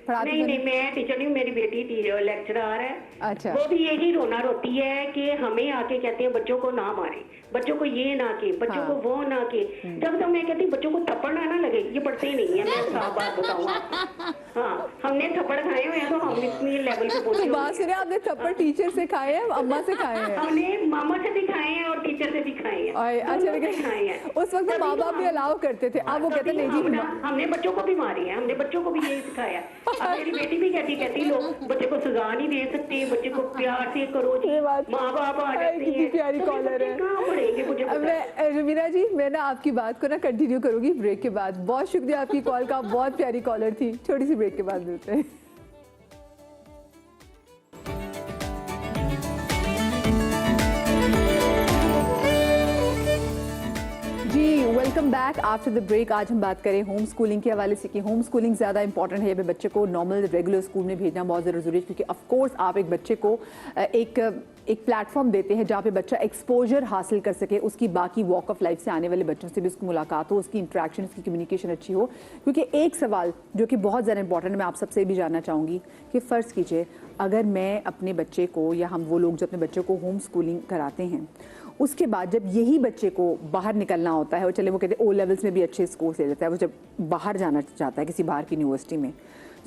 Speaker 1: पढ़ाती
Speaker 9: नहीं
Speaker 1: तो
Speaker 9: नहीं, मैं टीचर नहीं, मेरी बेटी लेक्चरर है।
Speaker 1: अच्छा।
Speaker 9: वो भी यही रोना रोती है कि हमें आके कहते हैं बच्चों को ना मारे, बच्चों को ये ना के, बच्चों को वो ना के। जब तक मैं कहती बच्चों को थप्पड़ ना लगे, ये पढ़ते ही नहीं है, मैं साफ बात बताऊँ आपको। हाँ, हमने थप्पड़ खाए हुए हैं, तो हम इतनी लेवल पे पहुंचे
Speaker 1: तो
Speaker 9: हुए
Speaker 1: बात सुनिए, आपने थप्पड़ टीचर से खाए हैं, अम्मा से खाए हैं?
Speaker 9: हमने मामा से भी खाए हैं और टीचर से भी खाए हैं।
Speaker 1: और अच्छा,
Speaker 9: दोनों से
Speaker 1: लेकिन
Speaker 9: खाए हैं।
Speaker 1: उस वक्त
Speaker 9: तभी
Speaker 1: माँ
Speaker 9: तो
Speaker 1: बाप भी
Speaker 9: हम-
Speaker 1: अलाउ करते थे, अब वो कहते
Speaker 9: तभी
Speaker 1: नहीं जी
Speaker 9: हमने बच्चों को भी मारी है, हमने बच्चों को भी यही सिखाया। अब मेरी बेटी भी कहती लोग बच्चे को सजा नहीं दे सकते, बच्चे को प्यार से करो जी,
Speaker 1: ये बात-
Speaker 9: माँ बाप आ
Speaker 1: आई,
Speaker 9: जाते
Speaker 1: कितनी
Speaker 9: हैं,
Speaker 1: प्यारी
Speaker 9: तो फिर
Speaker 1: कॉलर
Speaker 9: बच्चे
Speaker 1: है।
Speaker 9: कहाँ पढ़ेंगे मुझे पता है।
Speaker 1: मैं रुबीना जी, मैं ना आपकी बात को ना कंटिन्यू करूंगी ब्रेक के बाद। बहुत शुक्रिया आपकी कॉल का, बहुत प्यारी कॉलर थी। छोटी सी ब्रेक के बाद मिलते हैं। जी welcome back after the break. आज हम बात करें होम स्कूलिंग के हवाले से कि होम स्कूलिंग ज़्यादा इंपॉर्टेंट है या बच्चे को नॉर्मल रेगुलर स्कूल में भेजना बहुत ज़्यादा ज़रूरी है, क्योंकि ऑफ कोर्स आप एक बच्चे को एक प्लेटफॉर्म देते हैं जहाँ पे बच्चा एक्सपोजर हासिल कर सके, उसकी बाकी वॉक ऑफ लाइफ से आने वाले बच्चों से भी उसकी मुलाकात हो, उसकी इंटरेक्शन, उसकी कम्युनिकेशन अच्छी हो। क्योंकि एक सवाल जो कि बहुत ज़्यादा इंपॉर्टेंट है, मैं आप सबसे भी जानना चाहूँगी कि फ़र्ज़ कीजिए अगर मैं अपने बच्चे को, या हम वो लोग जो अपने बच्चों को होम स्कूलिंग कराते हैं, उसके बाद जब यही बच्चे को बाहर निकलना होता है, वो चले वो कहते हैं ओ लेवल्स में भी अच्छे स्कोर ले लेता है, वो जब बाहर जाना चाहता है किसी बाहर की यूनिवर्सिटी में,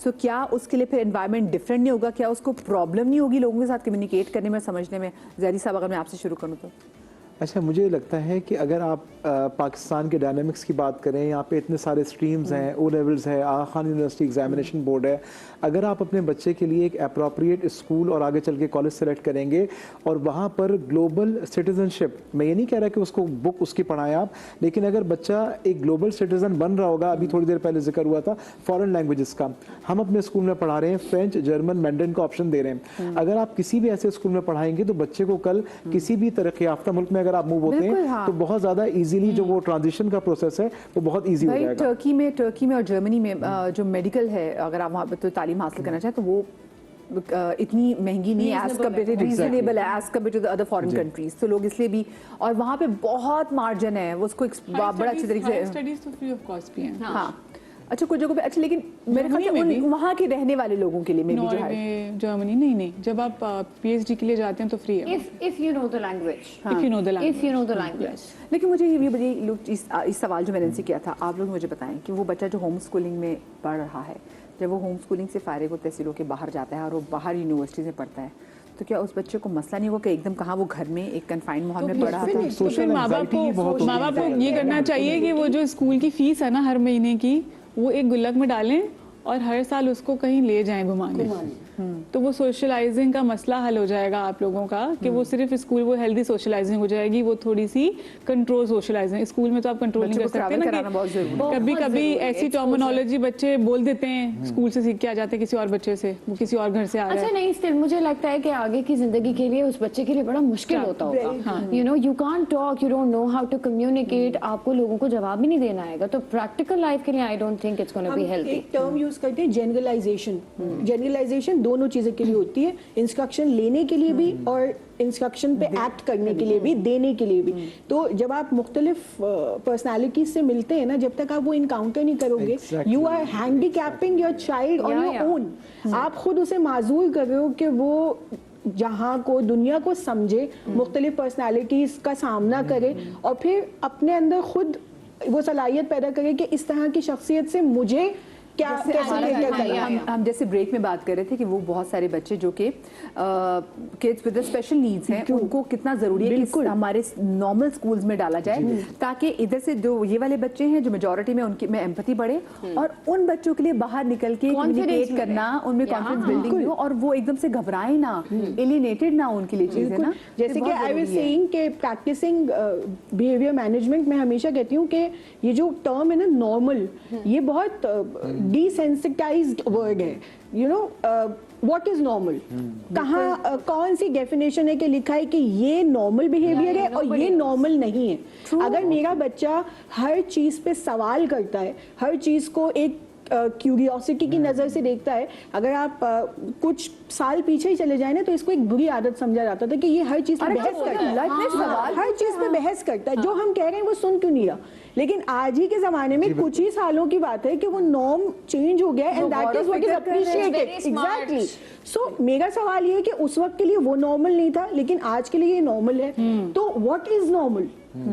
Speaker 1: सो क्या उसके लिए फिर एनवायरनमेंट डिफरेंट नहीं होगा? क्या उसको प्रॉब्लम नहीं होगी लोगों के साथ कम्युनिकेट करने में, समझने में? जहरी साहब अगर मैं आपसे शुरू करूँ तो।
Speaker 4: اچھا مجھے لگتا ہے کہ اگر آپ پاکستان کے ڈائنامکس کی بات کریں, یہاں پہ اتنے سارے اسٹریمز ہیں, او لیولز ہے, آغا خان یونیورسٹی ایگزامینیشن بورڈ ہے, اگر آپ اپنے بچے کے لیے ایک اپروپریٹ اسکول اور آگے چل کے کالج سلیکٹ کریں گے اور وہاں پر گلوبل سٹیزن شپ, میں یہ نہیں کہہ رہا کہ اس کو بک اس کی پڑھائیں آپ, لیکن اگر بچہ ایک گلوبل سٹیزن بن رہا ہوگا, ابھی تھوڑی دیر پہلے ذکر ہوا تھا فارن لینگویجز کا, ہم اپنے اسکول میں پڑھا رہے ہیں فرینچ, جرمن, مینڈرن کا آپشن دے رہے ہیں. اگر آپ کسی بھی ایسے اسکول میں پڑھائیں گے تو بچے کو کل کسی بھی ترقی یافتہ ملک میں اگر آپ موو ہوتے ہیں تو بہت زیادہ ایزیلی جو وہ ٹرانزیشن کا پروسیس ہے وہ بہت ایزی ہو جائے گا.
Speaker 1: ٹرکی میں اور جرمنی میں جو میڈیکل ہے, اگر آپ وہاں پہ تو تعلیم حاصل کرنا چاہیں تو وہ اتنی مہنگی نہیں ہے ایز کمپیئر ریزنیبل ہے as compare to other foreign countries, تو لوگ اس لیے بھی, اور وہاں پہ بہت مارجن ہے, وہ اس کو بڑا اچھے طریقے سے
Speaker 6: اسٹڈیز تو فری آف کاسٹ بھی ہیں.
Speaker 1: ہاں اچھا کچھ جگہوں پہ اچھا, لیکن میرے خیال سے وہاں کے رہنے والے لوگوں کے لیے
Speaker 6: ناروے, جرمنی نہیں, جب آپ پی ایچ ڈی کے لیے جاتے ہیں تو فری ہے
Speaker 3: if you know the language.
Speaker 6: if you know the language.
Speaker 1: لیکن مجھے یہ بڑی لوگ اس سوال جو میں نے ان سے کیا تھا, آپ لوگ مجھے بتائیں کہ وہ بچہ جو ہوم اسکولنگ میں پڑھ رہا ہے, جب وہ ہوم اسکولنگ سے فارغ و تحصیل ہو کے باہر جاتا ہے اور وہ باہر یونیورسٹیز میں پڑھتا ہے, تو کیا اس بچے کو مسئلہ نہیں ہوا کہ ایک دم کہاں وہ گھر میں ایک کنفائنڈ ماحول میں پڑھ رہا تھا؟
Speaker 6: تو پھر ماں باپ کو یہ کرنا چاہیے کہ وہ جو اسکول کی فیس ہے نا ہر مہینے کی, وہ ایک گلک میں ڈالیں اور ہر سال اس کو کہیں لے جائیں گھمانے, تو وہ سوشلائزنگ کا مسئلہ حل ہو جائے گا آپ لوگوں کا, کہ وہ صرف اسکول, وہ ہیلدی سوشلائزنگ ہو جائے گی, وہ تھوڑی سی کنٹرول سوشلائزنگ. اسکول میں تو آپ کنٹرول نہیں کر سکتے نا, کہ کبھی کبھی ایسی ٹرمینالوجی بچے بول دیتے ہیں اسکول سے سیکھ کے آ جاتے ہیں کسی اور بچے سے, وہ کسی اور گھر سے آ رہا ہے.
Speaker 3: اچھا نہیں, اسٹل مجھے لگتا ہے کہ آگے کی زندگی کے لیے اس بچے کے لیے بڑا مشکل ہوتا ہوگا. You know, you can't talk, you don't know how to communicate, آپ کو لوگوں کو جواب بھی نہیں دینا آئے گا, تو پریکٹیکل لائف کے لیے I don't think it's gonna be healthy.
Speaker 2: ایک ٹرم یوز کرتے ہیں جنرلائزیشن. جنرلائزیشن دونوں چیزوں کے لیے ہوتی ہے, انسٹرکشن لینے کے لیے بھی اور انسٹرکشن پہ ایکٹ کرنے کے لیے بھی, دینے کے لیے بھی. تو جب آپ مختلف پرسنالٹیز سے ملتے ہیں نا, جب تک آپ وہ انکاؤنٹر نہیں کرو گے, you are handicapping your child on your own. آپ خود اسے معذور کر رہے ہو کہ وہ جہاں کو, دنیا کو سمجھے, مختلف پرسنالٹیز کا سامنا کرے, اور پھر اپنے اندر خود وہ صلاحیت پیدا کرے کہ اس طرح کی شخصیت سے مجھے کیا
Speaker 1: ہم جیسے بریک میں بات کر رہے تھے کہ وہ بہت سارے بچے جو کہ کڈس ود اسپیشل نیڈس ہیں, ان کو کتنا ضروری ہے کہ ہمارے نارمل اسکولز میں ڈالا جائے, تاکہ ادھر سے جو یہ والے بچے ہیں جو میجورٹی میں, ان کی میں ایمپتھی بڑھے, اور ان بچوں کے لیے باہر نکل کے کمیونیکیٹ کرنا, ان میں کانفیڈنس بلڈنگ ہو, اور وہ ایک دم سے گھبرائے نہ, ایلینیٹڈ نہ ان کے لیے چیزیں نا.
Speaker 2: جیسے کہ آئی واز سیئنگ کہ پریکٹسنگ بیہیویئر مینجمنٹ, میں ہمیشہ کہتی ہوں کہ یہ جو ٹرم ہے نا نارمل, یہ بہت ڈیسینسٹائزڈ ورڈ ہے. You know what is normal, کہاں کون سی ڈیفینیشن ہے کہ لکھا ہے کہ یہ نارمل بیہیویئر ہے اور یہ نارمل نہیں ہے. اگر میرا بچہ ہر چیز پہ سوال کرتا ہے, ہر چیز کو ایک کیوریوسٹی کی نظر سے دیکھتا ہے, اگر آپ کچھ سال پیچھے ہی چلے جائیں نا, تو اس کو ایک بری عادت سمجھا جاتا تھا کہ یہ ہر چیز پہ بحث کرتا ہے, ہر چیز پہ بحث کرتا ہے, جو ہم کہہ رہے ہیں وہ سن کیوں نہیں رہا. لیکن آج ہی کے زمانے میں کچھ ہی سالوں کی بات ہے کہ وہ نارم چینج ہو گیا, and that is what is appreciated. Exactly. So میرا سوال یہ ہے کہ اس وقت کے لیے وہ نارمل نہیں تھا, لیکن آج کے لیے یہ نارمل ہے. تو what is normal?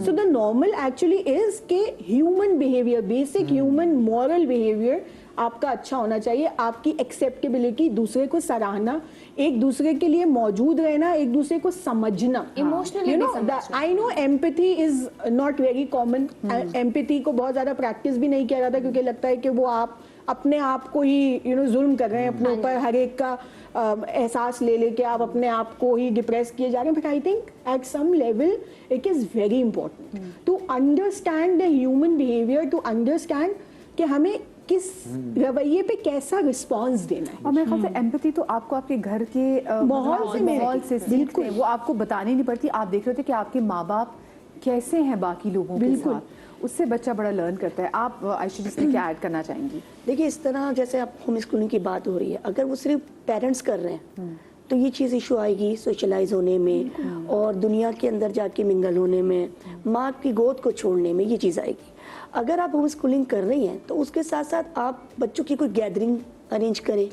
Speaker 2: So the normal actually is کہ human behavior, basic human moral behavior آپ کا اچھا ہونا چاہیے, آپ کی acceptability, دوسرے کو سراہنا, ایک دوسرے کے لیے موجود رہنا, ایک دوسرے کو سمجھنا.
Speaker 3: Emotionally بھی سمجھنا.
Speaker 2: I know empathy is not very common. empathy کو بہت زیادہ practice بھی نہیں کیا جاتا, کیونکہ لگتا ہے کہ وہ آپ اپنے آپ کو ہی ظلم کر رہے ہیں اپنے اوپر, ہر ایک کا احساس لے کے آپ اپنے آپ کو ہی ڈپریس کیے جا رہے ہیں. But I think at some level it is very important to understand the human behaviour, to understand کہ ہمیں کس رویے پہ کیسا رسپانس دینا ہے.
Speaker 1: اور میرے خیال سے ایمپتھی تو آپ کو آپ کے گھر کے ماحول سے بالکل, وہ آپ کو بتانی نہیں پڑتی. آپ دیکھ رہے تھے کہ آپ کے ماں باپ کیسے ہیں باقی لوگوں کے ساتھ, اس سے بچہ بڑا لرن کرتا ہے. آپ عائشہ جس میں کیا ایڈ کرنا چاہیں گی؟
Speaker 5: دیکھیے اس طرح جیسے آپ ہوم اسکولنگ کی بات ہو رہی ہے, اگر وہ صرف پیرنٹس کر رہے ہیں تو یہ چیز ایشو آئے گی سوشلائز ہونے میں اور دنیا کے اندر جا کے منگل ہونے میں, ماں کی گود کو چھوڑنے میں, یہ چیز آئے گی. اگر آپ ہوم اسکولنگ کر رہی ہیں تو اس کے ساتھ ساتھ آپ بچوں کی کوئی گیدرنگ ارینج کریں,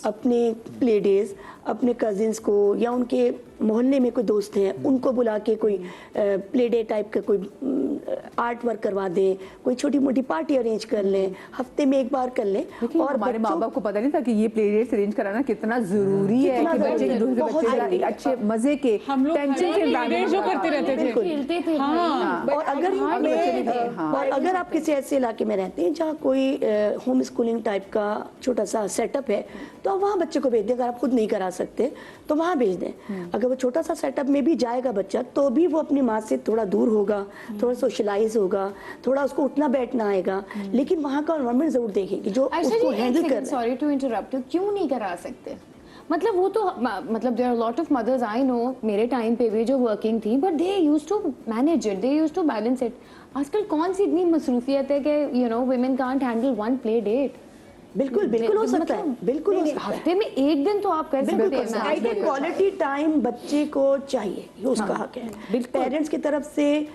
Speaker 5: اپنے پلے ڈیز, اپنے کزنس کو یا ان کے محلے میں کوئی دوست ہیں ان کو بلا کے کوئی پلے ڈے ٹائپ کا کوئی आर्ट वर्क करवा दें, कोई छोटी मोटी पार्टी अरेंज कर लें, हफ्ते में एक बार कर लें।
Speaker 1: और हमारे माँ बाप को पता नहीं था कि ये प्ले डेट्स अरेंज कराना कितना जरूरी है कि बच्चे के दूसरे बच्चे जरा एक अच्छे मजे के
Speaker 6: हम लोग
Speaker 1: टेंशन से
Speaker 6: प्ले जो करते रहते थे,
Speaker 3: खेलते थे
Speaker 5: और अगर आप किसी ऐसे इलाके में रहते हैं जहाँ कोई होम स्कूलिंग टाइप का छोटा सा सेटअप है, तो आप वहाँ बच्चे को भेज दें। अगर आप खुद नहीं करा सकते तो वहाँ भेज दें। अगर वो छोटा सा सेटअप में भी जाएगा बच्चा, तो भी वो अपनी माँ से थोड़ा दूर होगा, थोड़ा सोशलाइज होगा, थोड़ा उसको उठना बैठना आएगा, लेकिन वहाँ का एनवायरनमेंट जरूर देखेंगे जो उसको हैंडल कर।
Speaker 3: सॉरी टू इंटरप्ट, क्यों नहीं करा सकते? मतलब वो तो मतलब there are lot of mothers I know, मेरे टाइम पे भी जो वर्किंग थी, but they used to manage it, they used to balance it. आजकल कौन सी इतनी मसरूफियत है कि you know women can't handle one play date.
Speaker 5: बिल्कुल हो सकता है, बिल्कुल हो सकता है।
Speaker 3: हफ्ते में एक दिन तो आप कर सकते हैं।
Speaker 5: आई थिंक क्वालिटी टाइम बच्चे को चाहिए, ये उसका हक है। पेरेंट्स की तरफ से,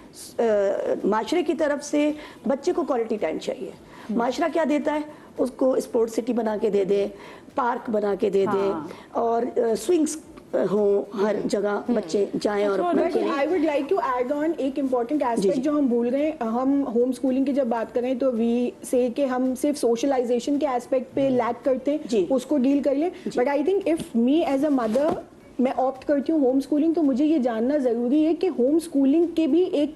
Speaker 5: माशरे की तरफ से बच्चे को क्वालिटी टाइम चाहिए। माशरा क्या देता है? उसको स्पोर्ट्स सिटी बना के दे दे, पार्क बना के दे दे, और स्विंग्स हो हर जगह, बच्चे जाएं और अपना खेलें।
Speaker 2: I would like to add on एक इम्पॉर्टेंट एस्पेक्ट जो हम भूल गए। हम होम स्कूलिंग की जब बात करें तो वी से कि हम सिर्फ सोशलाइजेशन के एस्पेक्ट पे लैक करते हैं, उसको डील कर लें। But I think if me as a mother मैं ऑप्ट करती हूँ होम स्कूलिंग, तो मुझे ये जानना जरूरी है कि होम स्कूलिंग के भी एक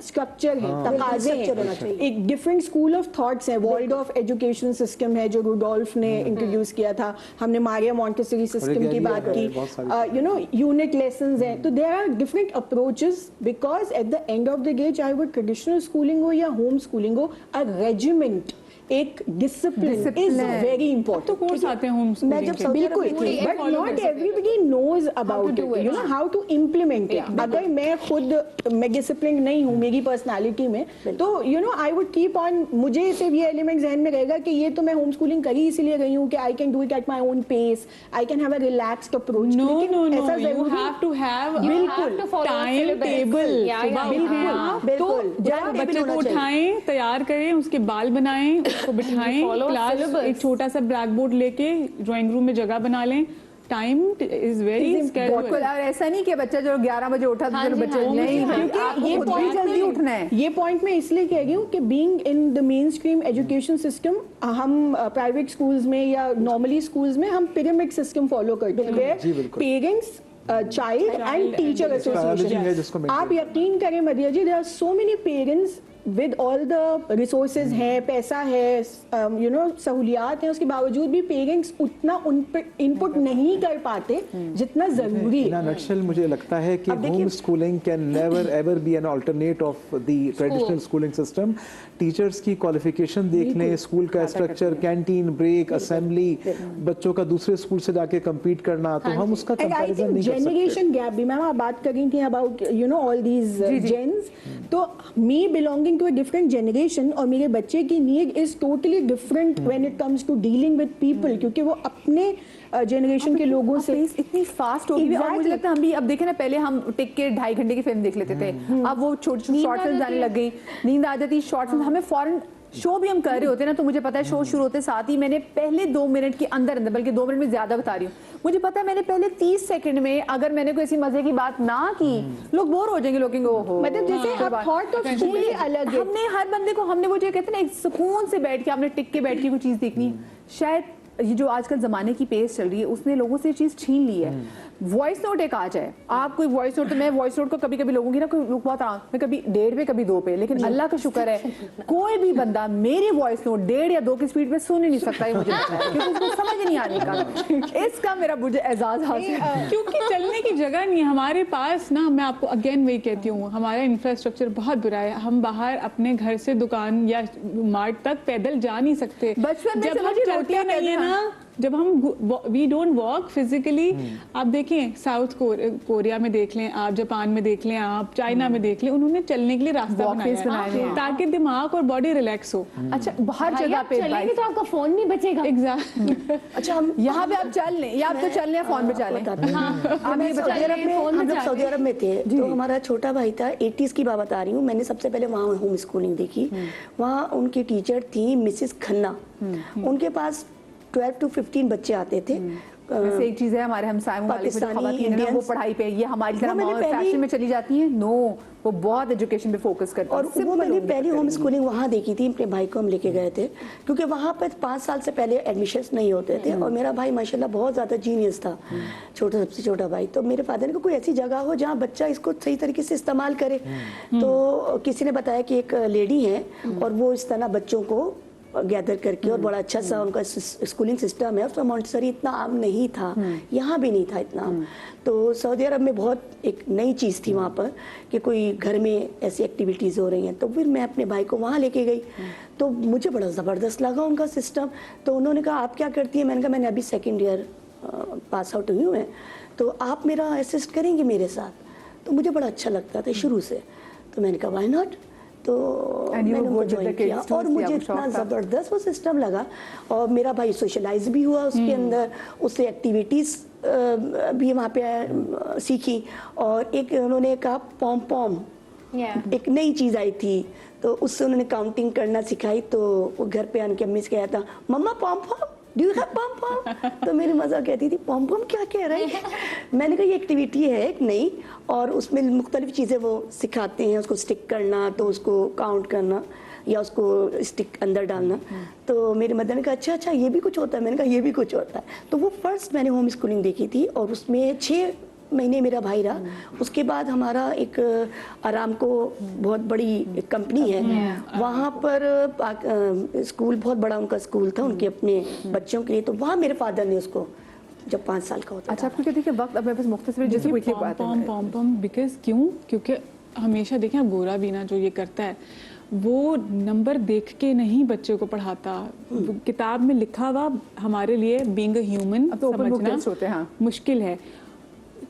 Speaker 2: स्ट्रक्चर है, तकाजे हैं, एक डिफरेंट स्कूल ऑफ थॉट्स है। वॉल्डॉर्फ एजुकेशन सिस्टम है जो रुडोल्फ ने इंट्रोड्यूस किया था, हमने मारिया मॉन्टेसरी सिस्टम की बात की, यूनिट लेसन्स हैं। तो there are different approaches, because at the end of the day चाहे वो ट्रेडिशनल स्कूलिंग हो या होम स्कूलिंग हो, अ रेजिमेंट, एक डिसिप्लिन इज वेरी इंपॉर्टेंट।
Speaker 6: तो कोर्स आते हैं होम स्कूलिंग के,
Speaker 2: बिल्कुल, but not everybody knows about it, you know how to implement it. अगर मैं डिसिप्लिन नहीं हूँ मेरी पर्सनालिटी में, तो आई वुड कीप ऑन, मुझे सिर्फ ये एलिमेंट जहन में रहेगा कि ये तो मैं होम स्कूलिंग करी इसलिए गई हूँ कि I can do it at my own pace, I can have a relaxed approach.
Speaker 6: No, you have to have time table. तो जब बच्चे को उठाएं, तैयार करें, उसके बाल बनाएं, को बिठाएं, क्लास एक छोटा सा ब्लैक बोर्ड लेके ड्राइंग रूम में जगह बना लें। टाइम इज वेरी
Speaker 1: बिल्कुल। और ऐसा नहीं कि बच्चा जो 11 बजे उठा तो बच्चा नहीं,
Speaker 2: क्योंकि ये पॉइंट जल्दी उठना है। ये पॉइंट मैं इसलिए कह रही हूँ कि being in the main stream education system, हम प्राइवेट स्कूल्स में या नॉर्मली स्कूल्स में हम पिरामिड सिस्टम फॉलो करते हैं। Parents, child and teacher association. आप यकीन करें Madhiya ji, there are so many parents with all the resources है, पैसा है, सहूलियात है, उसके बावजूद भी पेरेंट्स उतना उन पर इनपुट नहीं कर पाते जितना जरूरी है।
Speaker 4: नटशेल मुझे लगता है कि home schooling can never ever be an alternate of the traditional schooling system. Teachers की क्वालिफिकेशन देख लें, स्कूल का स्ट्रक्चर, कैंटीन, ब्रेक, असेंबली, बच्चों का दूसरे स्कूल से जाके कम्पीट करना, तो हम उसका कंपैरिजन नहीं कर सकते।
Speaker 2: जनरेशन गैप भी, मैम आप बात कर रही थी अबाउट ऑल दीज जेन्स, तो me belonging to a different generation और मेरे बच्चे की need is totally different when it comes to dealing with people, क्योंकि वो अपने जनरेशन के लोगों से
Speaker 1: इतनी फास्ट हो गई। और मुझे लगता है हम भी अब देखें ना, पहले हम टिक के 2.5 घंटे की फिल्म देख लेते थे, अब वो छोटी छोटी शॉर्ट फिल्म आने लग गई, नींद आ जाती शॉर्ट फिल्म। हमें फॉरन शो भी हम कर रहे होते हैं ना, तो मुझे पता है शो शुरू होते साथ ही मैंने पहले 2 मिनट के अंदर बल्कि 2 मिनट में ज्यादा बता रही हूँ, मुझे पता है मैंने पहले 30 सेकंड में अगर मैंने कोई ऐसी मजे की बात ना की, लोग बोर हो जाएंगे, लोग ओहो,
Speaker 2: मतलब जैसे थॉट ऑफ स्कूल ही अलग है।
Speaker 1: हमने हर बंदे को, हमने वो जो कहते हैं ना, एक सुकून से बैठ के आपने टिक के बैठ के कोई चीज देखनी, शायद ये जो आजकल जमाने की पेस चल रही है उसने लोगों से चीज छीन ली है। वॉइस नोट एक आ जाए, आप कोई वॉइस नोट, तो मैं वॉइस नोट को कभी कभी लोगों की ना, कोई लोग बहुत मैं कभी 1.5 पे कभी 2 पे, लेकिन अल्लाह का शुक्र है कोई भी बंदा मेरी वॉइस नोट 1.5 या 2 की स्पीड पे सुन ही नहीं सकता है, मुझे पता है, क्योंकि उसको समझ नहीं आने का। इसका मेरा मुझे एजाज हासिल,
Speaker 6: क्योंकि चलने की जगह नहीं है हमारे पास ना। मैं आपको अगेन वही कहती हूँ, हमारा इंफ्रास्ट्रक्चर बहुत बुरा है। हम बाहर अपने घर से दुकान या मार्ट तक पैदल जा नहीं सकते।
Speaker 1: बचपन में
Speaker 6: जब हम चलते नहीं है ना, जब हम वी डोंट वॉक फिजिकली। आप देखें साउथ कोरिया में देख लें, आप जापान में देख लें, आप चाइना में देख लें, उन्होंने चलने के लिए रास्ता बनाया है ताकि दिमाग और बॉडी रिलैक्स हो।
Speaker 1: अच्छा, हर जगह पे
Speaker 3: चलेंगे तो आपका फोन नहीं बचेगा।
Speaker 6: एग्जैक्टली।
Speaker 5: अच्छा, हम
Speaker 1: यहाँ पे आप चल लें, या आप तो चल लें फोन पे चलें।
Speaker 5: हम लोग सऊदी अरब में थे, तो हमारा छोटा भाई था, 80s की बात बता रही हूँ, मैंने सबसे पहले वहाँ होम स्कूलिंग देखी। वहाँ उनकी टीचर थी मिसेस खन्ना, उनके पास 12 to 15 बच्चे आते थे,
Speaker 1: वैसे एक चीज है हमारे हमसाए ममालिक में जो
Speaker 5: पाकिस्तानी
Speaker 1: खवातीन है ना, वो
Speaker 5: इंडियंस-
Speaker 1: पढ़ाई पे ये हमारी तरह
Speaker 5: वो मैंने
Speaker 1: मॉडर्न
Speaker 5: पहली-
Speaker 1: फैशन में चली जाती हैं। नो, वो बहुत एजुकेशन पे फोकस करती
Speaker 5: और
Speaker 1: हैं।
Speaker 5: वो मैंने पहली होम स्कूलिंग वहाँ देखी थी, अपने भाई को हम लेके गए थे, क्योंकि वहाँ पर 5 साल से पहले एडमिशन्स नहीं होते थे, और मेरा भाई माशाल्लाह बहुत ज़्यादा जीनियस था, छोटा, सबसे छोटा भाई। तो मेरे फादर ने कहा कोई ऐसी जगह हो जहाँ बच्चा इसको सही तरीके से इस्तेमाल करे। तो किसी ने बताया कि एक लेडी है और वो इस तरह बच्चों को गैदर करके, और बड़ा अच्छा सा उनका स्कूलिंग सिस्टम है। उसमें मॉन्टेसरी इतना आम नहीं था, यहाँ भी नहीं था इतना आम। तो सऊदी अरब में बहुत एक नई चीज़ थी वहाँ पर कि कोई घर में ऐसी एक्टिविटीज़ हो रही हैं। तो फिर मैं अपने भाई को वहाँ लेके गई, तो मुझे बड़ा ज़बरदस्त लगा उनका सिस्टम। तो उन्होंने कहा आप क्या करती हैं? मैंने कहा मैंने अभी 2nd ईयर पास आउट हुई हूँ मैं, तो आप मेरा असिस्ट करेंगे मेरे साथ? तो मुझे बड़ा अच्छा लगता था शुरू से, तो मैंने कहा व्हाई नॉट। तो मैंने उनको ज्वाइन किया, और मुझे इतना ज़बरदस्त वो सिस्टम लगा। और मेरा भाई सोशलाइज भी हुआ उसके अंदर, उससे एक्टिविटीज़ भी वहाँ पे सीखी। और एक उन्होंने कहा पॉम पॉम, एक नई चीज़ आई थी, तो उससे उन्होंने काउंटिंग करना सिखाई। तो वो घर पे आने के अम्मी से कहा था मम्मा पॉम पॉम, डू यू हैव पॉम पॉम? तो मेरी मज़ा कहती थी पॉम पॉम क्या कह रही है? मैंने कहा ये एक्टिविटी है एक नई, और उसमें मुख्तलिफ चीज़ें वो सिखाते हैं, उसको स्टिक करना, तो उसको काउंट करना, या उसको स्टिक अंदर डालना। तो मेरी मदर ने कहा अच्छा अच्छा ये भी कुछ होता है? मैंने कहा ये भी कुछ होता है। तो वो फर्स्ट मैंने होम स्कूलिंग देखी थी, और उसमें 6 महीने मेरा भाई रहा। उसके बाद हमारा एक आरामको बहुत बड़ी कंपनी है, वहाँ पर स्कूल बहुत बड़ा उनका स्कूल था उनके अपने बच्चों के लिए। तो वहाँ मेरे फादर ने उसको जब 5 साल का होता
Speaker 1: अच्छा, आपको क्या देखिए वक्त अब मेरे पास मुख्तसर जैसे क्विकली बात है।
Speaker 6: पॉम पॉम बिकॉज क्यों? क्योंकि हमेशा देखें आप गोरा बीना जो ये करता है, वो नंबर देख के नहीं बच्चे को पढ़ाता। वो किताब में लिखा हुआ हमारे लिए बीइंग अ ह्यूमन
Speaker 1: अब तो open book test होते हैं, हाँ।
Speaker 6: मुश्किल है।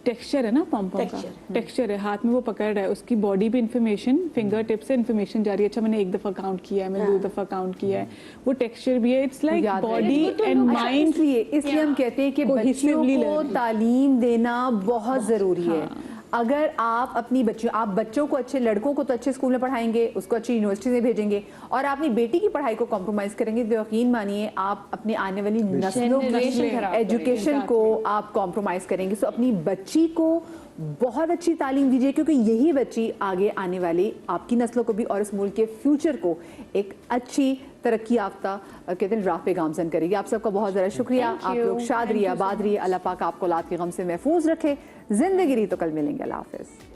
Speaker 6: टेक्सचर है ना पॉम पॉम का, टेक्सचर है, हाथ में वो पकड़ रहा है, उसकी बॉडी पे इन्फॉर्मेशन, फिंगर टिप से इन्फॉर्मेशन जा रही है। अच्छा मैंने 1 दफ़ा काउंट किया है, मैं 2 दफ़ा काउंट किया है, वो टेक्सचर भी है। It's like body and mind.
Speaker 1: इसलिए हम कहते हैं कि बच्चों को तालीम देना बहुत ज़रूरी है। अगर आप अपनी बच्चों को अच्छे, लड़कों को तो अच्छे स्कूल में पढ़ाएंगे, उसको अच्छी यूनिवर्सिटी में भेजेंगे, और आप अपनी बेटी की पढ़ाई को कॉम्प्रोमाइज़ करेंगे, तो यकीन मानिए आप अपनी आने वाली नस्लों की एजुकेशन को आप कॉम्प्रोमाइज़ करेंगे। सो अपनी बच्ची को बहुत अच्छी तालीम दीजिए, क्योंकि यही बच्ची आगे आने वाली आपकी नस्लों को भी और इस मुल्क के फ्यूचर को एक अच्छी तरक्की याफ्ता कहते हैं राह पे गामजन करेगी। आप सबका बहुत ज़्यादा शुक्रिया। आप लोग शाद रहिए, आबाद रहिए। अल्लाह पाक आपको औलाद के गम से महफूज रखे। जिंदगी रही तो कल मिलेंगे। अल्लाह हाफिज़।